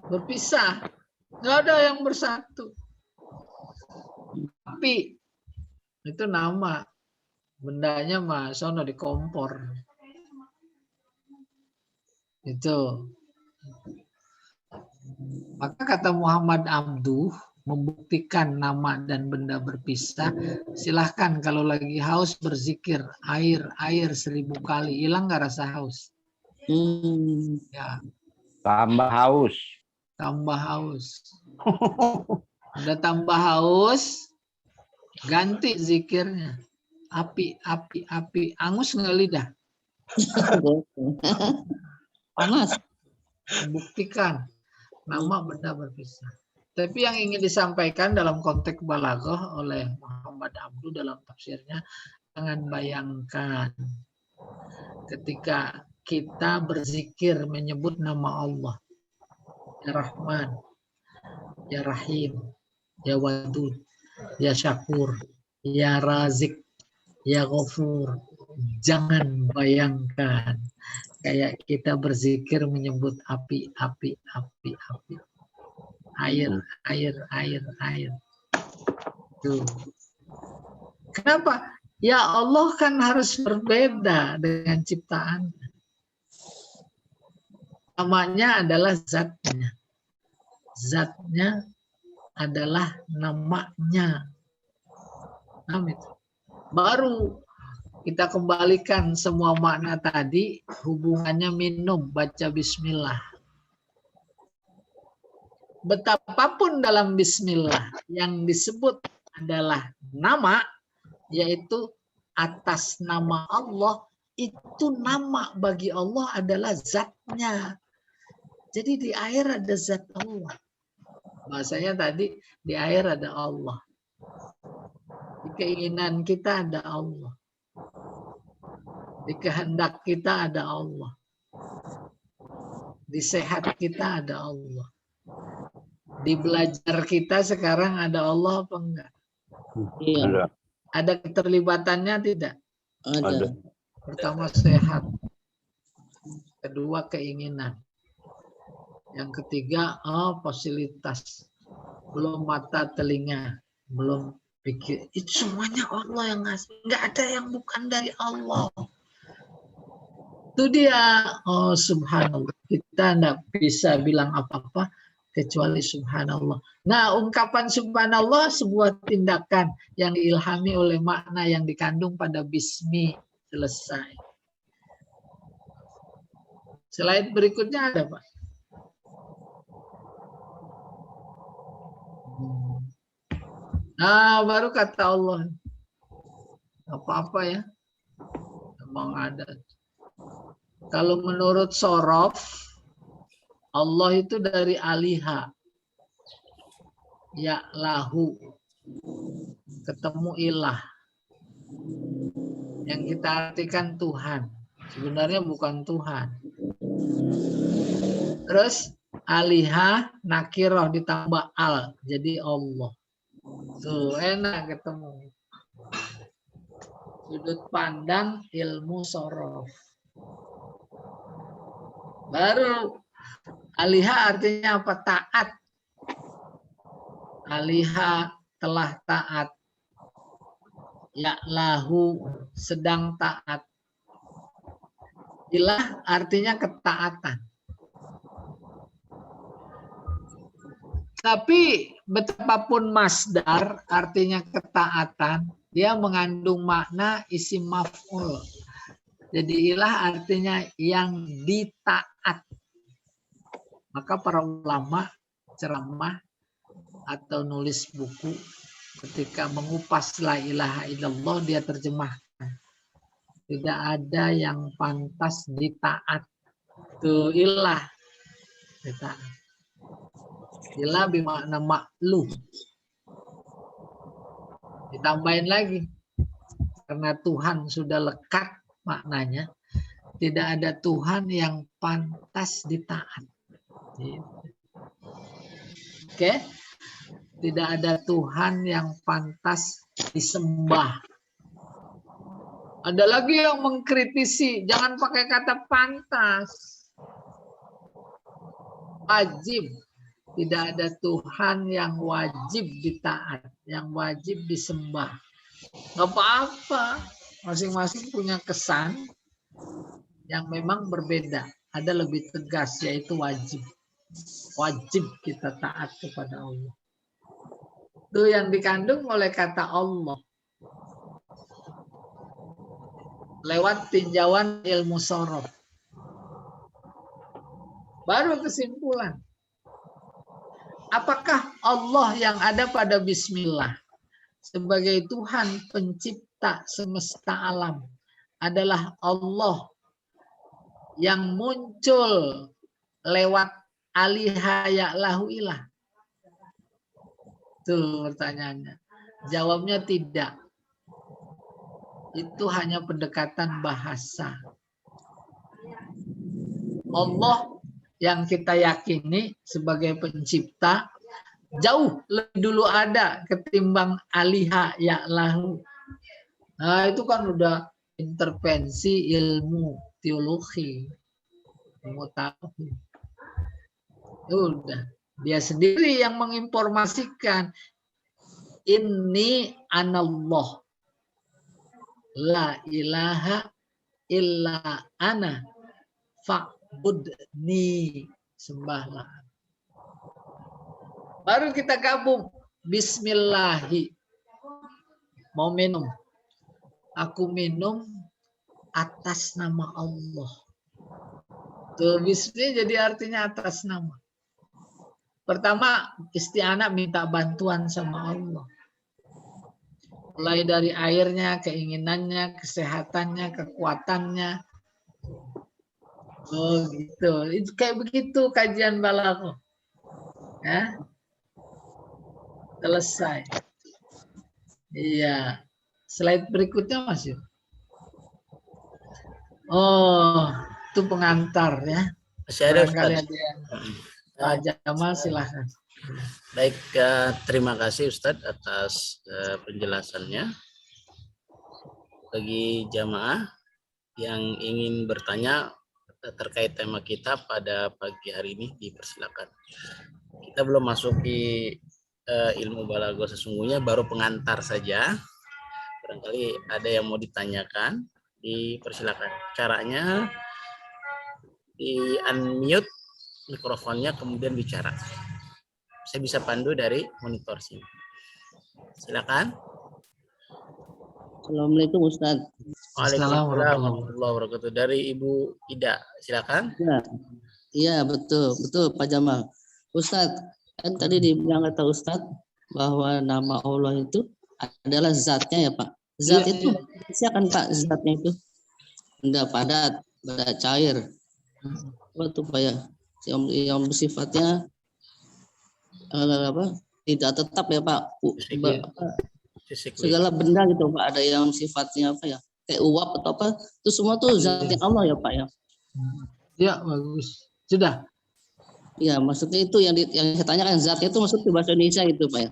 A: Berpisah. Nggak ada yang bersatu. Api. Itu nama. Bendanya mah sono di kompor. Itu. Maka kata Muhammad Abduh membuktikan nama dan benda berpisah. Silahkan kalau lagi haus berzikir air 1000 kali, hilang nggak rasa haus? Ya.
B: Tambah haus.
A: Tambah haus. Udah tambah haus, ganti zikirnya. Api, angus nggak lidah?
D: Panas.
A: Membuktikan nama benda berpisah. Tapi yang ingin disampaikan dalam konteks balaghah oleh Muhammad Abduh dalam tafsirnya, jangan bayangkan ketika kita berzikir menyebut nama Allah, Ya Rahman, ya Rahim, ya Wadud, ya Syakur, ya Razik, ya Ghafur. Jangan bayangkan kayak kita berzikir menyebut api, api, api, api. Air, air, air, air. Tuh. Kenapa? Ya Allah kan harus berbeda dengan ciptaan. Namanya adalah zatnya. Zatnya adalah namanya. Nah, itu. Baru kita kembalikan semua makna tadi, hubungannya minum, baca bismillah. Betapapun dalam bismillah yang disebut adalah nama, yaitu atas nama Allah, itu nama bagi Allah adalah zatnya. Jadi di air ada zat Allah. Bahasanya tadi di air ada Allah. Di keinginan kita ada Allah. Di kehendak kita ada Allah. Di sehat kita ada Allah. Di belajar kita sekarang ada Allah apa enggak?
D: Iya.
E: Ada.
A: Ada keterlibatannya tidak?
D: Ada.
A: Pertama sehat. Kedua keinginan. Yang ketiga fasilitas. Belum mata telinga. Belum pikir. Itu semuanya Allah yang ngasih. Enggak ada yang bukan dari Allah. Itu dia. Oh subhanallah. Kita enggak bisa bilang apa-apa kecuali subhanallah. Nah, ungkapan subhanallah sebuah tindakan yang diilhami oleh makna yang dikandung pada bismi. Selesai. Slide berikutnya ada, Pak. Nah, baru kata Allah. Apa-apa ya. Memang ada. Kalau menurut Sorof, Allah itu dari aliha, ya lahu, ketemu ilah. Yang kita artikan Tuhan, sebenarnya bukan Tuhan. Terus aliha nakiroh ditambah al, jadi Allah. Tuh enak ketemu. Sudut pandang ilmu sorof. Baru aliha artinya apa? Taat. Aliha telah taat. Ya lahu sedang taat. Ilah artinya ketaatan. Tapi betapapun masdar artinya ketaatan, dia mengandung makna isim maf'ul. Jadi ilah artinya yang ditaat. Maka para ulama ceramah atau nulis buku ketika mengupas la ilaha illallah dia terjemahkan. Tidak ada yang pantas ditaat. Itu ilah. Ditaat. Ilah bermakna makhluk. Ditambahin lagi. Karena Tuhan sudah lekat maknanya. Tidak ada Tuhan yang pantas ditaat. Oke, tidak ada Tuhan yang pantas disembah. Ada lagi yang mengkritisi, jangan pakai kata pantas. Wajib. Tidak ada Tuhan yang wajib ditaat, yang wajib disembah. Nggak apa-apa, masing-masing punya kesan yang memang berbeda. Ada lebih tegas, yaitu wajib. Wajib kita taat kepada Allah. Itu yang dikandung oleh kata Allah. Lewat tinjauan ilmu sorof. Baru kesimpulan. Apakah Allah yang ada pada bismillah sebagai Tuhan pencipta semesta alam adalah Allah yang muncul lewat aliha ya'lahu ilah? Tuh pertanyaannya. Jawabnya tidak. Itu hanya pendekatan bahasa. Allah yang kita yakini sebagai pencipta jauh lebih dulu ada ketimbang aliha ya'lahu. Nah, itu kan udah intervensi ilmu teologi, ilmu tauhid. Udah, dia sendiri yang menginformasikan, inni anallah la ilaha illa ana fa'budni, sembahlah. Baru kita gabung bismillahi, mau minum, aku minum atas nama Allah. Tuh, bismi jadi artinya atas nama. Pertama, isti'anah minta bantuan sama Allah. Mulai dari airnya, keinginannya, kesehatannya, kekuatannya. Oh gitu. Itu kayak begitu kajian balaghah. Ya. Selesai. Iya. Slide berikutnya Mas Yu. Oh, itu pengantar ya.
D: Masih ada
A: Barangkali
D: Ustaz.
A: ada yang Pak Jamal silahkan.
D: Baik, terima kasih Ustadz atas penjelasannya. Bagi jamaah yang ingin bertanya terkait tema kita pada pagi hari ini, dipersilakan. Kita belum masuk di ilmu balaghah sesungguhnya, baru pengantar saja. Barangkali ada yang mau ditanyakan, dipersilakan. Caranya di unmute mikrofonnya, kemudian bicara. Saya bisa pandu dari monitor sini. Silakan.
C: Assalamualaikum Ustaz.
D: Waalaikumsalam warahmatullahi wabarakatuh. Dari Ibu Ida, silakan.
C: Ya, iya betul Pak Jamal. Ustaz, kan tadi dibilang kata Ustaz bahwa nama Allah itu adalah zatnya ya Pak. Zat itu siapa kan Pak zatnya itu? Benda padat, benda cair. Apa tuh Pak ya? Yang bersifatnya tidak tetap ya Pak. Segala benda gitu Pak, ada yang sifatnya apa ya, kayak uap atau apa, itu semua tuh zatnya Allah ya Pak ya.
A: Ya bagus, sudah.
C: Ya maksudnya itu yang saya tanyakan, zatnya itu maksudnya bahasa Indonesia gitu Pak ya.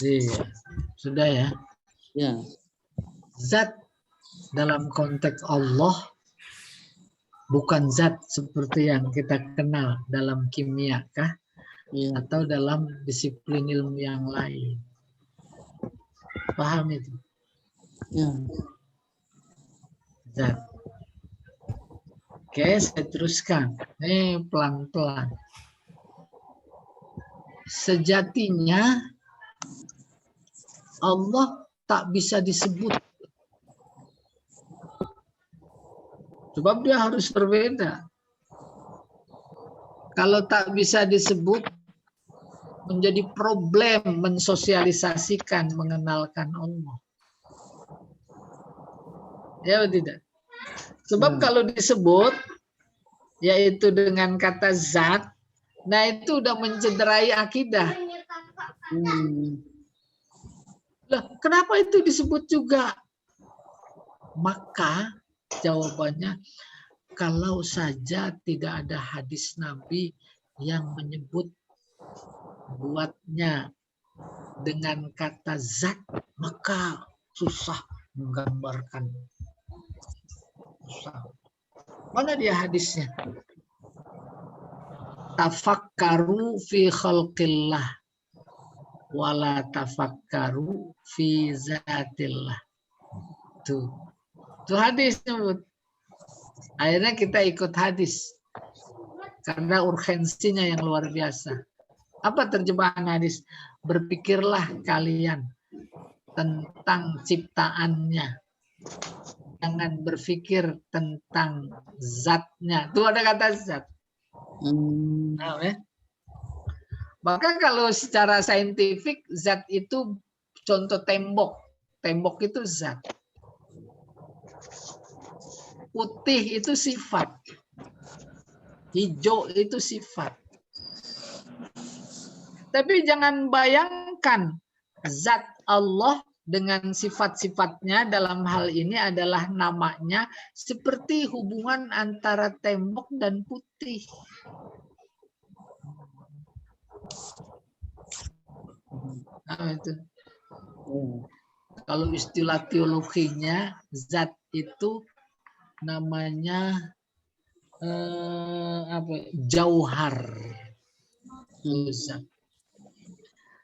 A: Iya, sudah ya.
C: Ya.
A: Zat dalam konteks Allah bukan zat seperti yang kita kenal dalam kimia kah?
C: Ya.
A: Atau dalam disiplin ilmu yang lain. Paham itu?
C: Ya.
A: Zat. Oke, saya teruskan. Ini pelan-pelan. Sejatinya Allah tak bisa disebut. Sebab dia harus berbeda. Kalau tak bisa disebut, menjadi problem mensosialisasikan, mengenalkan Allah. Ya atau tidak? Sebab kalau disebut, yaitu dengan kata zat, nah itu udah mencederai akidah. Loh, kenapa itu disebut juga? Maka jawabannya, kalau saja tidak ada hadis Nabi yang menyebut buatnya dengan kata zat, maka susah menggambarkan. Susah. Mana dia hadisnya? Tafakkaru fi khalqillah wala tafakkaru fi zatillah. Tuh hadis nyebut. Akhirnya kita ikut hadis karena urgensinya yang luar biasa. Apa terjemahan hadis? Berpikirlah kalian tentang ciptaannya. Jangan berpikir tentang zatnya. Tuh ada kata zat. Nah, ya? Maka kalau secara saintifik, zat itu contoh tembok. Tembok itu zat. Putih itu sifat. Hijau itu sifat. Tapi jangan bayangkan zat Allah dengan sifat-sifatnya dalam hal ini adalah namanya seperti hubungan antara tembok dan putih. Nah, itu.
C: Hmm.
A: Kalau istilah teologinya, zat itu namanya jauhar. Itu zat.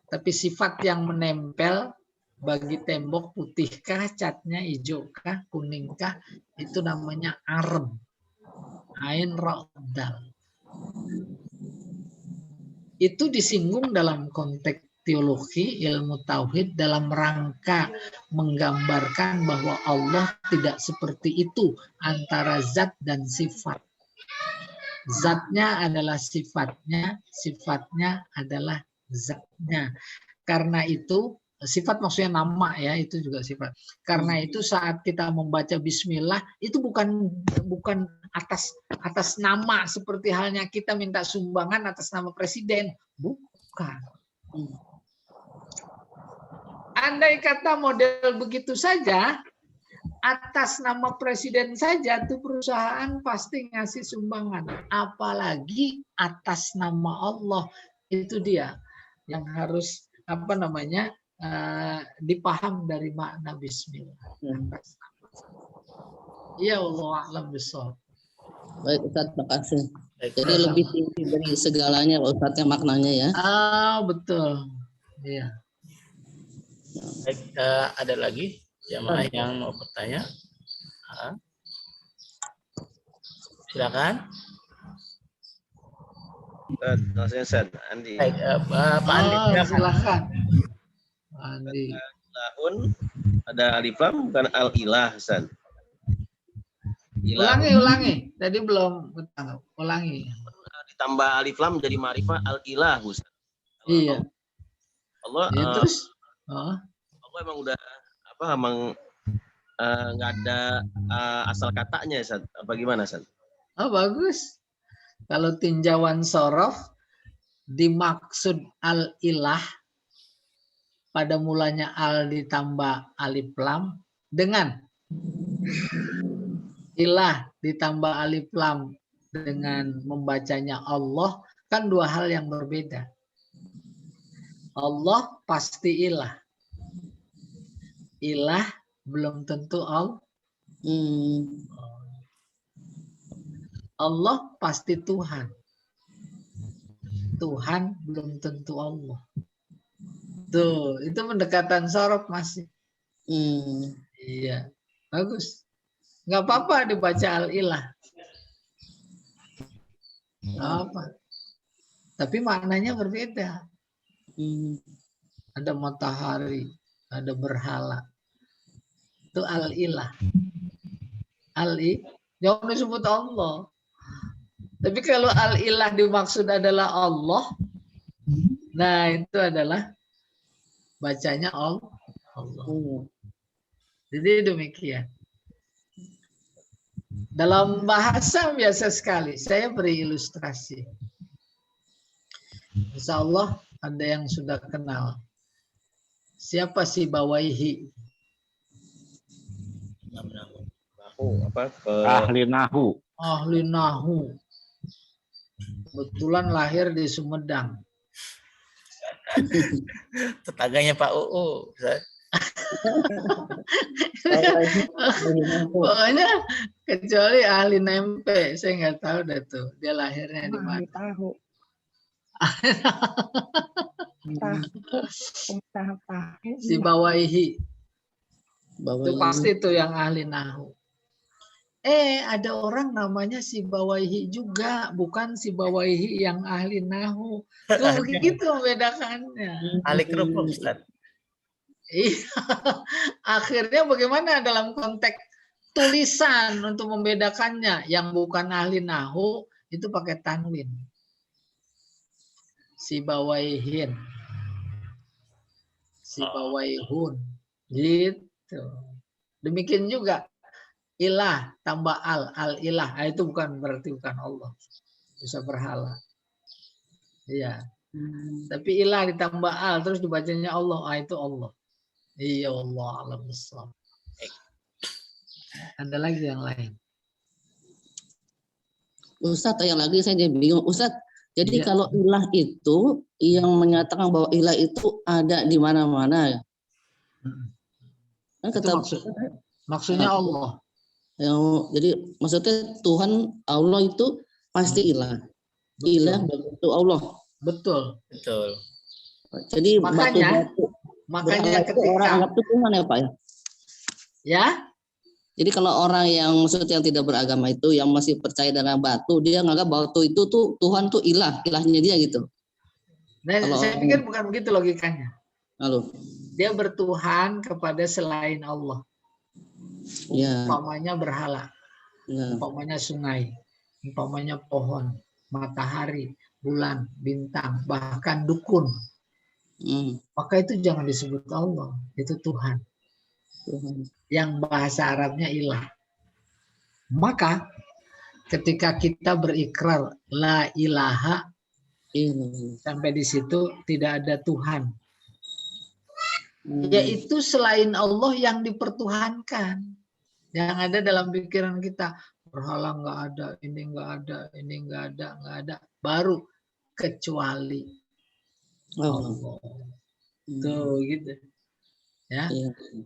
A: Tapi sifat yang menempel bagi tembok putihkah, catnya hijau-kah, kuningkah, itu namanya arem. Ain ra dal. Itu disinggung dalam konteks teologi, ilmu tauhid dalam rangka menggambarkan bahwa Allah tidak seperti itu antara zat dan sifat. Zatnya adalah sifatnya, sifatnya adalah zatnya. Karena itu, sifat maksudnya nama ya, itu juga sifat. Karena itu saat kita membaca bismillah, itu bukan atas nama seperti halnya kita minta sumbangan atas nama presiden. Bukan. Andai kata model begitu saja, atas nama presiden saja tuh perusahaan pasti ngasih sumbangan. Apalagi atas nama Allah. Itu dia yang harus dipaham dari makna bismillah. Ya Allah a'lam bishawab.
C: Baik Ustaz, makasih.
D: Baik,
C: Jadi lebih tinggi dari segalanya Pak Ustaznya maknanya ya.
A: Betul. Iya.
D: baik, ada lagi jamaah yang mau bertanya? Silakan.
E: Ustaz Andi.
D: Baik, Pak Andi, silakan.
A: Silakan. Andi.
E: Lahun ada alif lam bukan al-ilah, Ustaz. Ilah
A: Ulangi. Tadi belum ketangkap. Ulangi.
E: ditambah alif lam jadi ma'rifah al-ilah, Ustaz.
A: Iya.
E: Allah
A: Ya, terus?
E: Allah emang udah nggak ada asal katanya, Ustaz. Apa gimana, Ustaz?
A: Bagus. Kalau tinjauan sorof dimaksud al-ilah pada mulanya al ditambah alif lam dengan ilah ditambah alif lam dengan membacanya Allah, kan dua hal yang berbeda. Allah pasti ilah. Ilah belum tentu Allah. Allah pasti Tuhan. Tuhan belum tentu Allah. Tuh, itu pendekatan sorof masih. Iya, bagus. Nggak apa-apa dibaca al-ilah. Nggak apa. Tapi maknanya berbeda. Ada matahari, ada berhala. Itu al-ilah. Jangan disebut Allah. Tapi kalau al-ilah dimaksud adalah Allah, nah itu adalah bacanya Allah. Jadi demikian. Dalam bahasa biasa sekali, saya beri ilustrasi. Insya Allah ada yang sudah kenal. Siapa si Bawaihi?
B: Ahli nahu.
A: Ahli nahu. Kebetulan lahir di Sumedang.
D: Tetangganya Pak UU.
A: Pokoknya kecuali ahli nempe, saya nggak tahu dah tuh dia lahirnya di mana.
G: Tahu.
A: Si Bawaihi. Itu pasti tuh yang ahli nahu. Ada orang namanya si Bawaihi juga, bukan si Bawaihi yang ahli nahu. Tuh begitu membedakannya.
D: Ahli kerupuk, Ustaz.
A: Iya. Akhirnya bagaimana dalam konteks tulisan untuk membedakannya? Yang bukan ahli nahu itu pakai tanwin. Si Bawaihin. Si Bawaihun. Gitu. Demikian juga ilah tambah al-ilah. Itu berarti bukan Allah. Bisa berhala. Iya. Tapi ilah ditambah al terus dibacanya Allah. Itu Allah. Iya Allah alam besar. Ada lagi yang lain?
C: Ustadz, yang lagi saya jadi bingung. Ustadz, Jadi
A: Iya.
C: kalau ilah itu yang menyatakan bahwa ilah itu ada di mana-mana. Kan
A: Itu
C: kata
A: maksudnya Allah.
C: jadi maksudnya Tuhan Allah itu pasti ilah. Ilah berbentuk Allah.
A: Betul.
D: Betul.
C: Jadi
A: Makanya
C: batu-batu
A: makanya
C: berhala itu orang
A: ketika
C: anggap itu Tuhan ya Pak ya.
A: ya
C: Jadi kalau orang yang maksudnya yang tidak beragama itu yang masih percaya dengan batu, dia nganggap batu itu tuh Tuhan tuh ilahnya dia gitu.
A: nah,
C: Kalau
A: saya pikir bukan begitu logikanya.
C: lalu
A: Dia bertuhan kepada selain Allah.
C: ya,
A: Umpamanya berhala,
C: ya.
A: umpamanya sungai, umpamanya pohon, matahari, bulan, bintang, bahkan dukun. Maka itu jangan disebut Allah, itu Tuhan.
C: Tuhan.
A: Yang bahasa Arabnya ilah. Maka ketika kita berikrar la ilaha, sampai di situ tidak ada Tuhan. Yaitu selain Allah yang dipertuhankan. Yang ada dalam pikiran kita, berhala nggak ada, ini nggak ada, ini nggak ada. Baru kecuali Allah. Tuh gitu. Ya,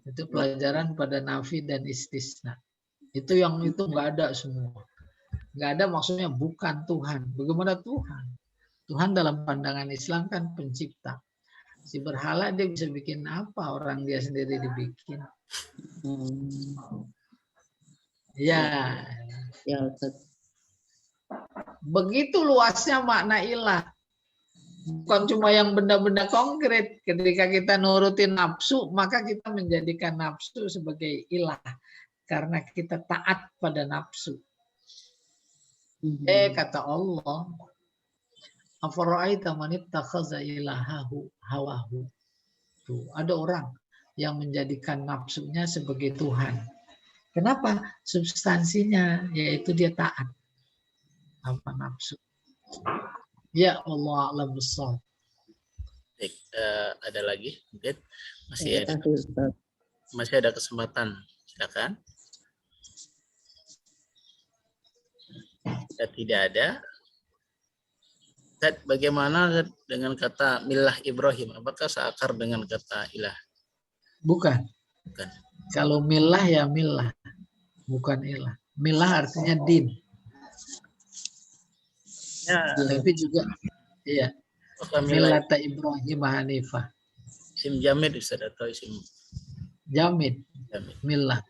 A: itu pelajaran pada nafi dan istisna. Itu yang itu nggak ada semua. Nggak ada maksudnya bukan Tuhan. Bagaimana Tuhan? Tuhan dalam pandangan Islam kan pencipta. Si berhala dia bisa bikin apa? Orang dia sendiri dibikin. Ya. Begitu luasnya makna ilah. Bukan cuma yang benda-benda konkret. Ketika kita nurutin nafsu, maka kita menjadikan nafsu sebagai ilah. Karena kita taat pada nafsu. Kata Allah, afara'aita man ittakhadha ilahahu hawahu. Tuh, ada orang yang menjadikan nafsunya sebagai Tuhan. Kenapa? Substansinya yaitu dia taat apa nafsu. Ya Allah a'lam bishawab.
D: Baik, ada lagi mungkin masih ada kesempatan, silakan. Tidak ada. Bagaimana dengan kata milah Ibrahim? Apakah seakar dengan kata ilah?
A: Bukan.
D: Bukan.
A: Kalau milah ya milah, bukan ilah. Milah artinya din. Ya, tapi juga iya. Millata Ibrahim Hanifah.
D: Isim jamid Ustaz atau isim
A: jamid. Milah.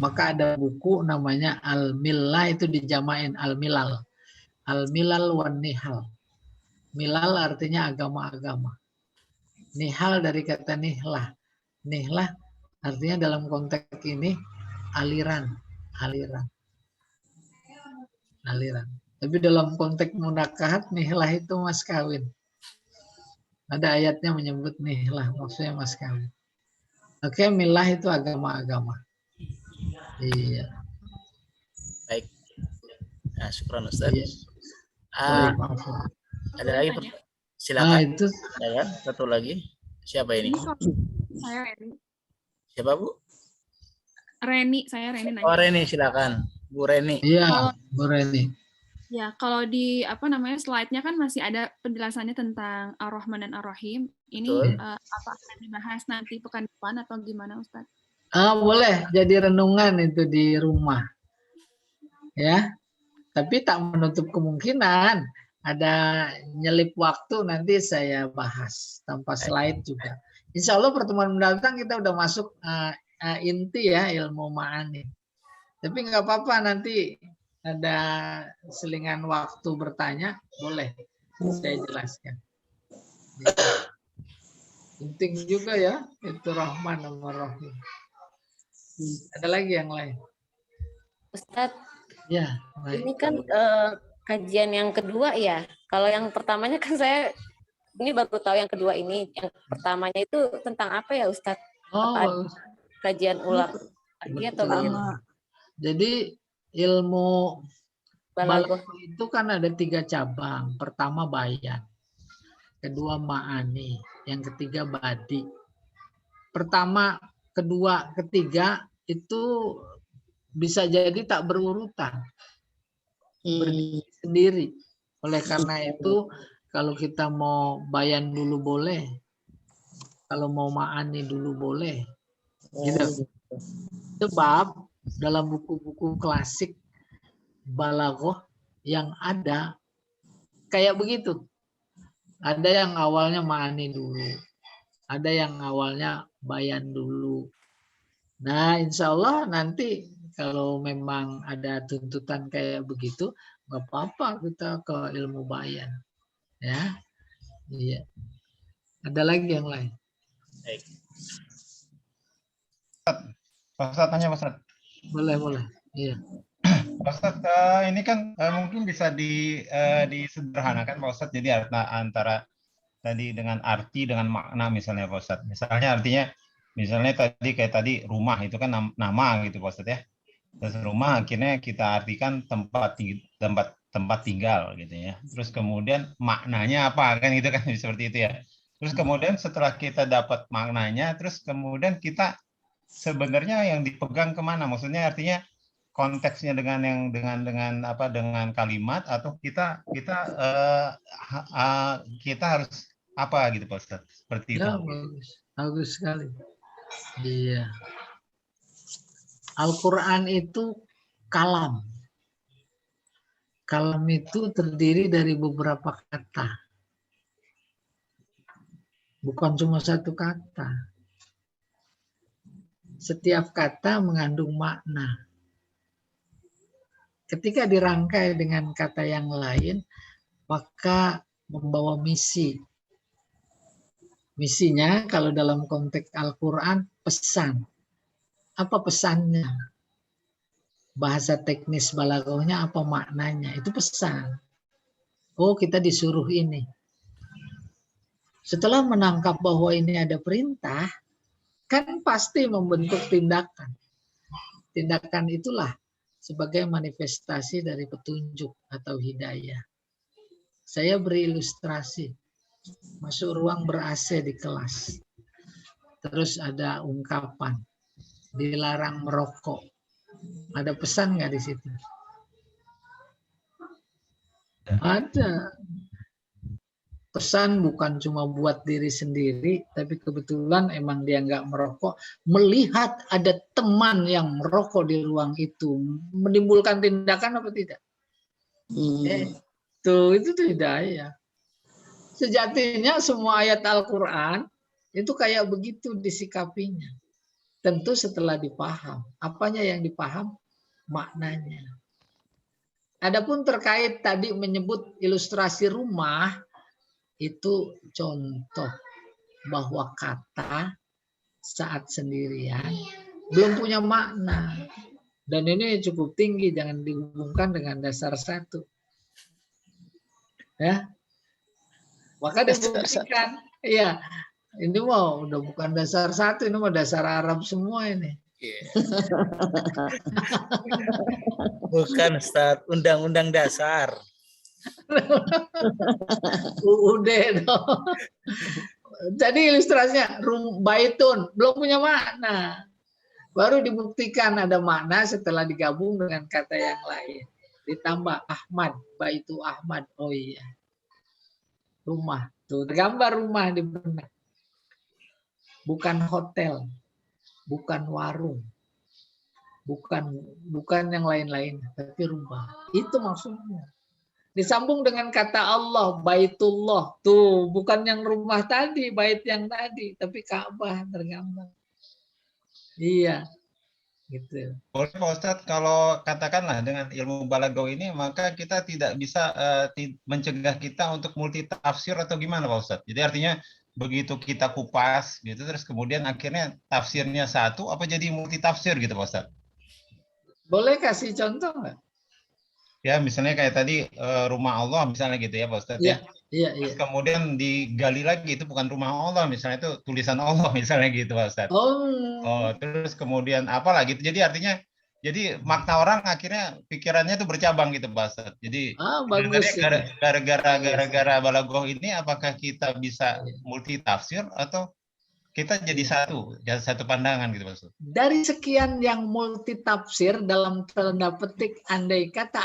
A: Maka ada buku namanya Al-Millah, itu dijamain Al-Milal. Al-Milal wan Nihal. Milal artinya agama-agama. Nihal dari kata nihlah. Nihlah artinya dalam konteks ini aliran. Tapi dalam konteks munakahat nihlah itu mas kawin. Ada ayatnya menyebut nihlah, maksudnya mas kawin. Oke, milah itu agama-agama. Iya.
D: Baik. Nah, syukran Ustaz.
A: Iya.
D: Ada lagi? Silakan.
A: Itu.
D: Ya, satu lagi. Siapa ini?
H: Saya Reni.
D: Siapa Bu?
H: Reni, saya Reni nanya.
D: Oh Reni, silakan. Bu Reni.
A: Iya, Bu Reni.
H: Ya, kalau di slide-nya kan masih ada penjelasannya tentang Ar-Rahman dan Ar-Rahim. Ini apa akan dibahas nanti pekan depan atau gimana Ustaz?
A: Boleh jadi renungan itu di rumah. Ya. Tapi tak menutup kemungkinan ada nyelip waktu nanti saya bahas tanpa slide juga. Insya Allah pertemuan mendatang kita udah masuk inti ya ilmu ma'ani. Tapi nggak apa-apa, nanti ada selingan waktu bertanya, boleh saya jelaskan. Penting juga ya, itu Rahman sama Rahim. Ada lagi yang lain?
I: Ustadz,
A: ya,
I: ini kan kajian yang kedua ya. Kalau yang pertamanya kan saya ini baru tahu yang kedua ini. Yang pertamanya itu tentang apa ya Ustadz? Kajian ulang lagi atau bagaimana?
A: Jadi ilmu balaghah itu kan ada 3 cabang. Pertama bayan, kedua ma'ani, yang ketiga badi. Pertama, kedua, ketiga itu bisa jadi tak berurutan, berdiri sendiri. Oleh karena itu, kalau kita mau bayan dulu boleh, kalau mau ma'ani dulu boleh. Gitu. Sebab dalam buku-buku klasik balaghah yang ada kayak begitu. Ada yang awalnya ma'ani dulu, ada yang awalnya bayan dulu. Nah, insya Allah nanti kalau memang ada tuntutan kayak begitu, nggak apa-apa kita ke ilmu bayan. Ya, iya. Ada lagi yang lain?
D: Baik.
J: Pak Ustadz tanya Pak Ustadz.
A: Boleh. Iya.
J: Pak Ustadz, ini kan mungkin bisa disederhanakan Pak Ustadz. Jadi antara tadi dengan arti dengan makna misalnya Pak Ustadz. Misalnya artinya, misalnya tadi rumah itu kan nama gitu Pak Ustadz ya. Terus rumah akhirnya kita artikan tempat tinggal gitu ya. Terus kemudian maknanya apa kan gitu kan seperti itu ya. Terus kemudian setelah kita dapat maknanya, terus kemudian kita sebenarnya yang dipegang kemana? Maksudnya artinya konteksnya dengan kalimat atau kita harus apa gitu Pak Ustadz? Seperti itu.
A: Ya, bagus sekali. Iya. Al-Quran itu kalam. Kalam itu terdiri dari beberapa kata. Bukan cuma satu kata. Setiap kata mengandung makna. Ketika dirangkai dengan kata yang lain, maka membawa misi. Misinya kalau dalam konteks Al-Quran, pesan. Apa pesannya? Bahasa teknis balaghahnya apa maknanya? Itu pesan. Oh, kita disuruh ini. Setelah menangkap bahwa ini ada perintah, kan pasti membentuk tindakan. Tindakan itulah sebagai manifestasi dari petunjuk atau hidayah. Saya beri ilustrasi. Masuk ruang ber-AC di kelas. Terus ada ungkapan. Dilarang merokok. Ada pesan nggak di situ? Ada. Pesan bukan cuma buat diri sendiri, tapi kebetulan emang dia nggak merokok. Melihat ada teman yang merokok di ruang itu, menimbulkan tindakan apa tidak? Itu hidayah. Sejatinya semua ayat Al-Quran itu kayak begitu disikapinya. Tentu setelah dipaham. Apanya yang dipaham? Maknanya. Adapun terkait tadi menyebut ilustrasi rumah, itu contoh bahwa kata saat sendirian belum punya makna. Dan ini cukup tinggi, jangan dihubungkan dengan dasar satu. Ya. Maka dibuktikan, iya. Ini mau udah bukan dasar satu, ini mau dasar Arab semua ini.
D: Bukan Ustaz, undang-undang dasar.
A: UUD dong. Jadi ilustrasinya baitun belum punya makna. Baru dibuktikan ada makna setelah digabung dengan kata yang lain. Ditambah Ahmad, baitu Ahmad. Oh iya. Rumah. Tuh gambar rumah di benak. Bukan hotel, bukan warung, bukan yang lain-lain, tapi rumah. Itu maksudnya. Disambung dengan kata Allah, Baitullah. Tuh, bukan yang rumah tadi, bait yang tadi, tapi Ka'bah tergambar. Iya. Gitu.
J: Boleh Pak Ustadz, kalau katakanlah dengan ilmu balaghah ini, maka kita tidak bisa mencegah kita untuk multitafsir atau gimana Pak Ustadz? Jadi artinya begitu kita kupas gitu, terus kemudian akhirnya tafsirnya satu, apa jadi multitafsir gitu Pak Ustadz?
A: Boleh kasih contoh nggak?
J: Ya, misalnya kayak tadi rumah Allah misalnya gitu ya Pak Ustadz ya.
A: Iya.
J: Terus kemudian digali lagi itu bukan rumah Allah, misalnya itu tulisan Allah misalnya gitu Pak Ustadz. Oh, terus kemudian apalah gitu. Jadi artinya makna orang akhirnya pikirannya itu bercabang gitu Pak Ustadz. Jadi
A: bagus.
J: Gara-gara balaghah ini apakah kita bisa multitafsir atau kita jadi satu pandangan gitu Pak Ustadz.
A: Dari sekian yang multitafsir dalam tanda petik andai kata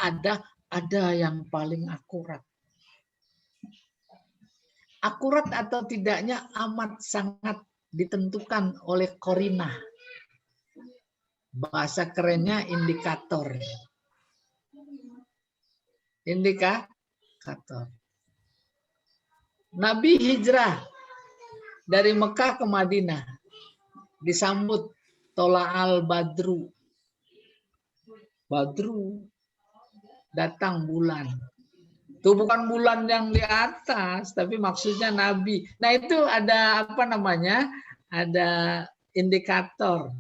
A: ada yang paling akurat. akurat atau tidaknya amat sangat ditentukan oleh korinah. Bahasa kerennya indikator. Indikator. Nabi hijrah dari Mekah ke Madinah. Disambut Tola'al Badru. Badru. Datang bulan. Itu bukan bulan yang di atas, tapi maksudnya Nabi. Nah itu ada apa namanya? Ada indikator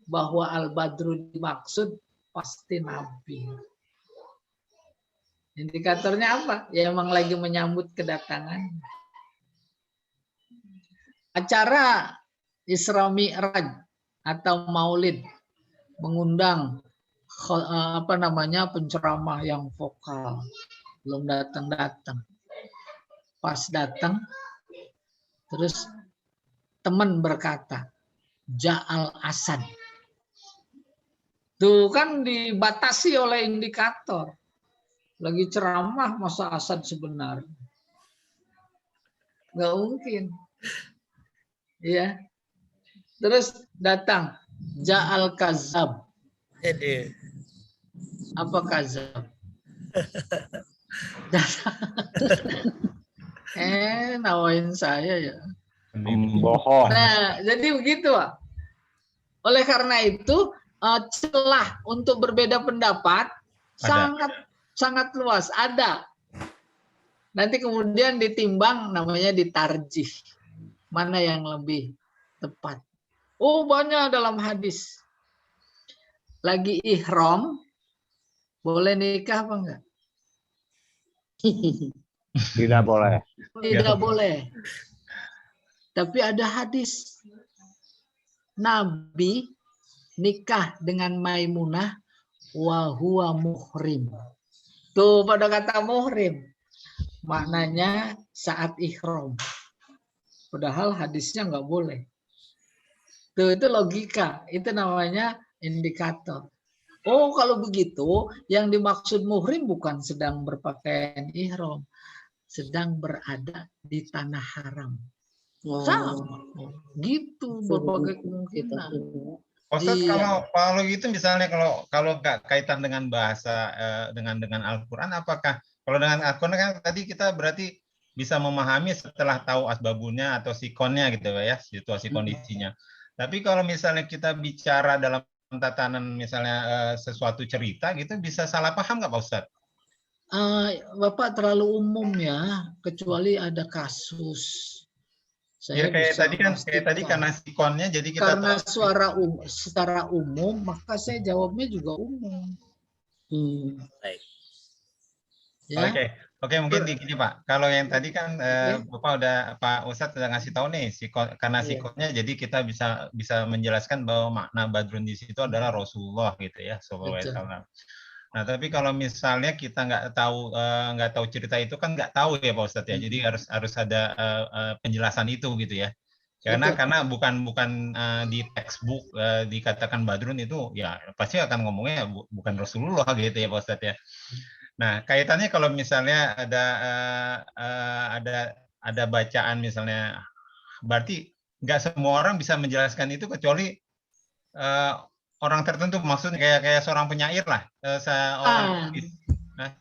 A: bahwa Al-Badru dimaksud pasti Nabi. Indikatornya apa? Ya emang lagi menyambut kedatangan. Acara Isra Mi'raj atau Maulid mengundang apa namanya penceramah yang vokal. Belum datang. Pas datang, terus teman berkata, Ja'al Asad. Tuh kan dibatasi oleh indikator. Lagi ceramah masa Asad sebenarnya. Nggak mungkin. Ya. Terus datang, Ja'al Kazab. Apa Kazab? Nawain saya ya.
B: Bohong.
A: Nah, jadi begitu, Pak. Oleh karena itu, celah untuk berbeda pendapat sangat luas. Ada. Nanti kemudian ditimbang, namanya ditarjih. Mana yang lebih tepat. Oh, banyak dalam hadis. Lagi ihram, boleh nikah apa enggak?
B: Tidak boleh.
A: Tidak boleh. Tapi ada hadis. Nabi nikah dengan Maimunah wa huwa muhrim. Tuh pada kata muhrim. Maknanya saat ihram. Padahal hadisnya nggak boleh. Tuh itu logika. Itu namanya indikator. Oh, kalau begitu, yang dimaksud muhrim bukan sedang berpakaian ihram, sedang berada di tanah haram. Sama. Gitu berbagai kemungkinan.
J: Ustaz,
A: Iya.
J: kalau gitu misalnya kalau nggak kaitan dengan bahasa dengan Al-Qur'an, apakah kalau dengan Al-Qur'an kan tadi kita berarti bisa memahami setelah tahu asbabunnya atau sikonnya gitu ya, situasi kondisinya. Tapi kalau misalnya kita bicara dalam tatanan misalnya sesuatu cerita gitu, bisa salah paham nggak Pak Ustadz?
A: Bapak terlalu umum ya, kecuali ada kasus. Saya
J: Ya, kayak tadi karena sikonnya jadi kita
A: karena secara umum, maka saya jawabnya juga umum.
D: Baik.
A: Ya.
J: Oke, mungkin gini Pak. Kalau yang tadi kan Pak Ustadz sudah ngasih tahu nih karena sikonnya, jadi kita bisa menjelaskan bahwa makna Badrun di situ adalah Rasulullah gitu ya, sallallahu alaihi wasallam. Nah, tapi kalau misalnya kita nggak tahu cerita itu kan nggak tahu ya Pak Ustadz ya. Jadi harus ada penjelasan itu gitu ya. Karena bukan di textbook dikatakan Badrun itu ya pasti akan ngomongnya bukan Rasulullah gitu ya Pak Ustadz ya. Nah, kaitannya kalau misalnya ada bacaan misalnya, berarti nggak semua orang bisa menjelaskan itu kecuali orang tertentu, maksudnya kayak seorang penyair lah, seorang tulis. Nah,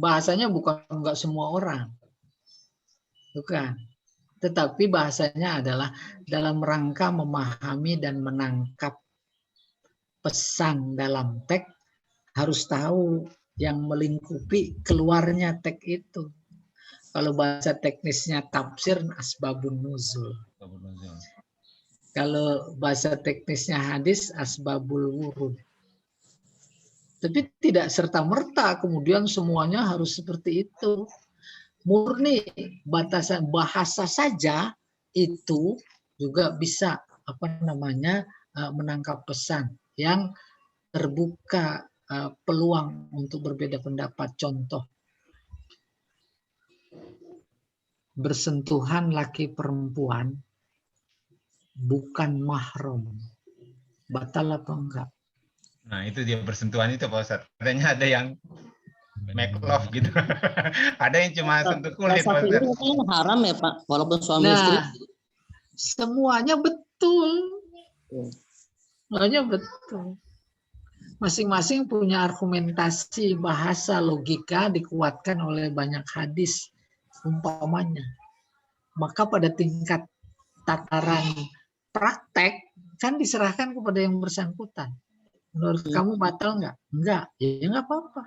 A: bahasanya bukan nggak semua orang, bukan. Tetapi bahasanya adalah dalam rangka memahami dan menangkap pesan dalam teks, harus tahu yang melingkupi keluarnya teks itu. Kalau bahasa teknisnya tafsir, asbabun nuzul. Kalau bahasa teknisnya hadis, asbabul wurud. Tapi tidak serta-merta kemudian semuanya harus seperti itu. Murni batasan bahasa saja itu juga bisa menangkap pesan yang terbuka peluang untuk berbeda pendapat. Contoh, bersentuhan laki perempuan bukan mahram, batal apa enggak?
J: Nah itu dia bersentuhan itu Pak Ustadz. Katanya ada yang make love gitu. Ada yang cuma sentuh kulit.
C: Salah satunya
J: Ustaz.
C: katanya haram ya Pak, walaupun suami istri.
A: Nah, semuanya betul. Semuanya betul. Masing-masing punya argumentasi, bahasa, logika dikuatkan oleh banyak hadis umpamanya. Maka pada tingkat tataran praktek kan diserahkan kepada yang bersangkutan. Menurut kamu batal nggak? Enggak. Ya nggak apa-apa.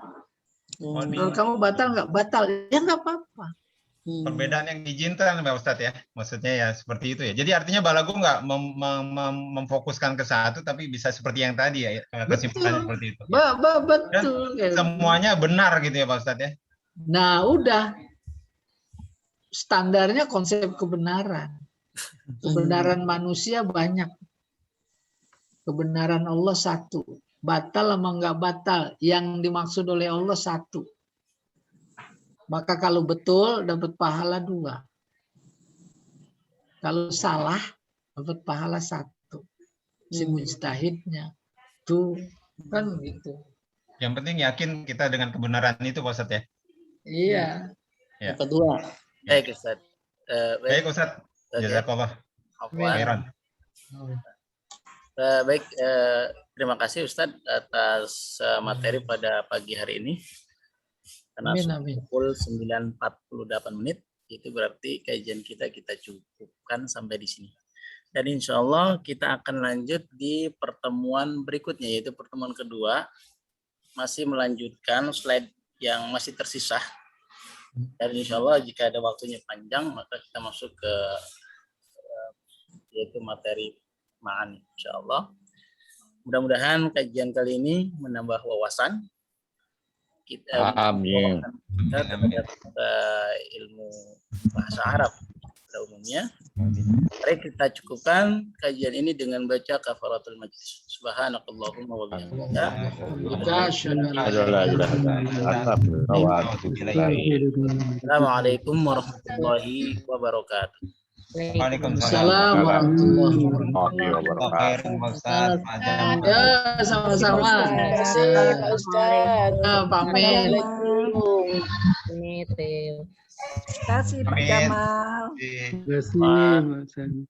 A: Menurut kamu batal nggak? Batal. Ya nggak apa-apa.
J: Perbedaan yang diizinkan Pak Ustadz ya, maksudnya ya seperti itu ya. Jadi artinya balago nggak memfokuskan ke satu, tapi bisa seperti yang tadi ya, kesimpulannya seperti itu.
A: Betul.
J: Dan semuanya benar gitu ya Pak Ustadz ya.
A: Nah udah, standarnya konsep kebenaran. Kebenaran manusia banyak. Kebenaran Allah satu. Batal sama nggak batal, yang dimaksud oleh Allah satu. Maka kalau betul dapat pahala 2. Kalau salah dapat pahala 1. Si mujtahidnya. Tuh kan gitu.
J: Yang penting yakin kita dengan kebenaran itu Pak Ustadz ya.
A: Iya.
J: Ya.
C: Yang kedua.
D: Baik Ustaz.
J: Baik Ustadz. Jazakallah khairan.
D: Baik, terima kasih Ustadz atas materi pada pagi hari ini. Karena pukul 9.48 menit, itu berarti kajian kita cukupkan sampai di sini. Dan insya Allah kita akan lanjut di pertemuan berikutnya, yaitu pertemuan kedua, masih melanjutkan slide yang masih tersisa. Dan insya Allah jika ada waktunya panjang, maka kita masuk ke yaitu materi ma'ani, insya Allah. Mudah-mudahan kajian kali ini menambah wawasan kita,
B: Amin.
D: kita terhadap ilmu bahasa Arab pada umumnya. Mari kita cukupkan kajian ini dengan baca kafaratul majlis. Subhanakallahumma wa bihamdika. Assalamualaikum warahmatullahi wabarakatuh.
A: Waalaikumsalam warahmatullahi wabarakatuh. Ya, sama-sama. Pamit.
K: Terima kasih Pak Jamal.
J: Terima kasih.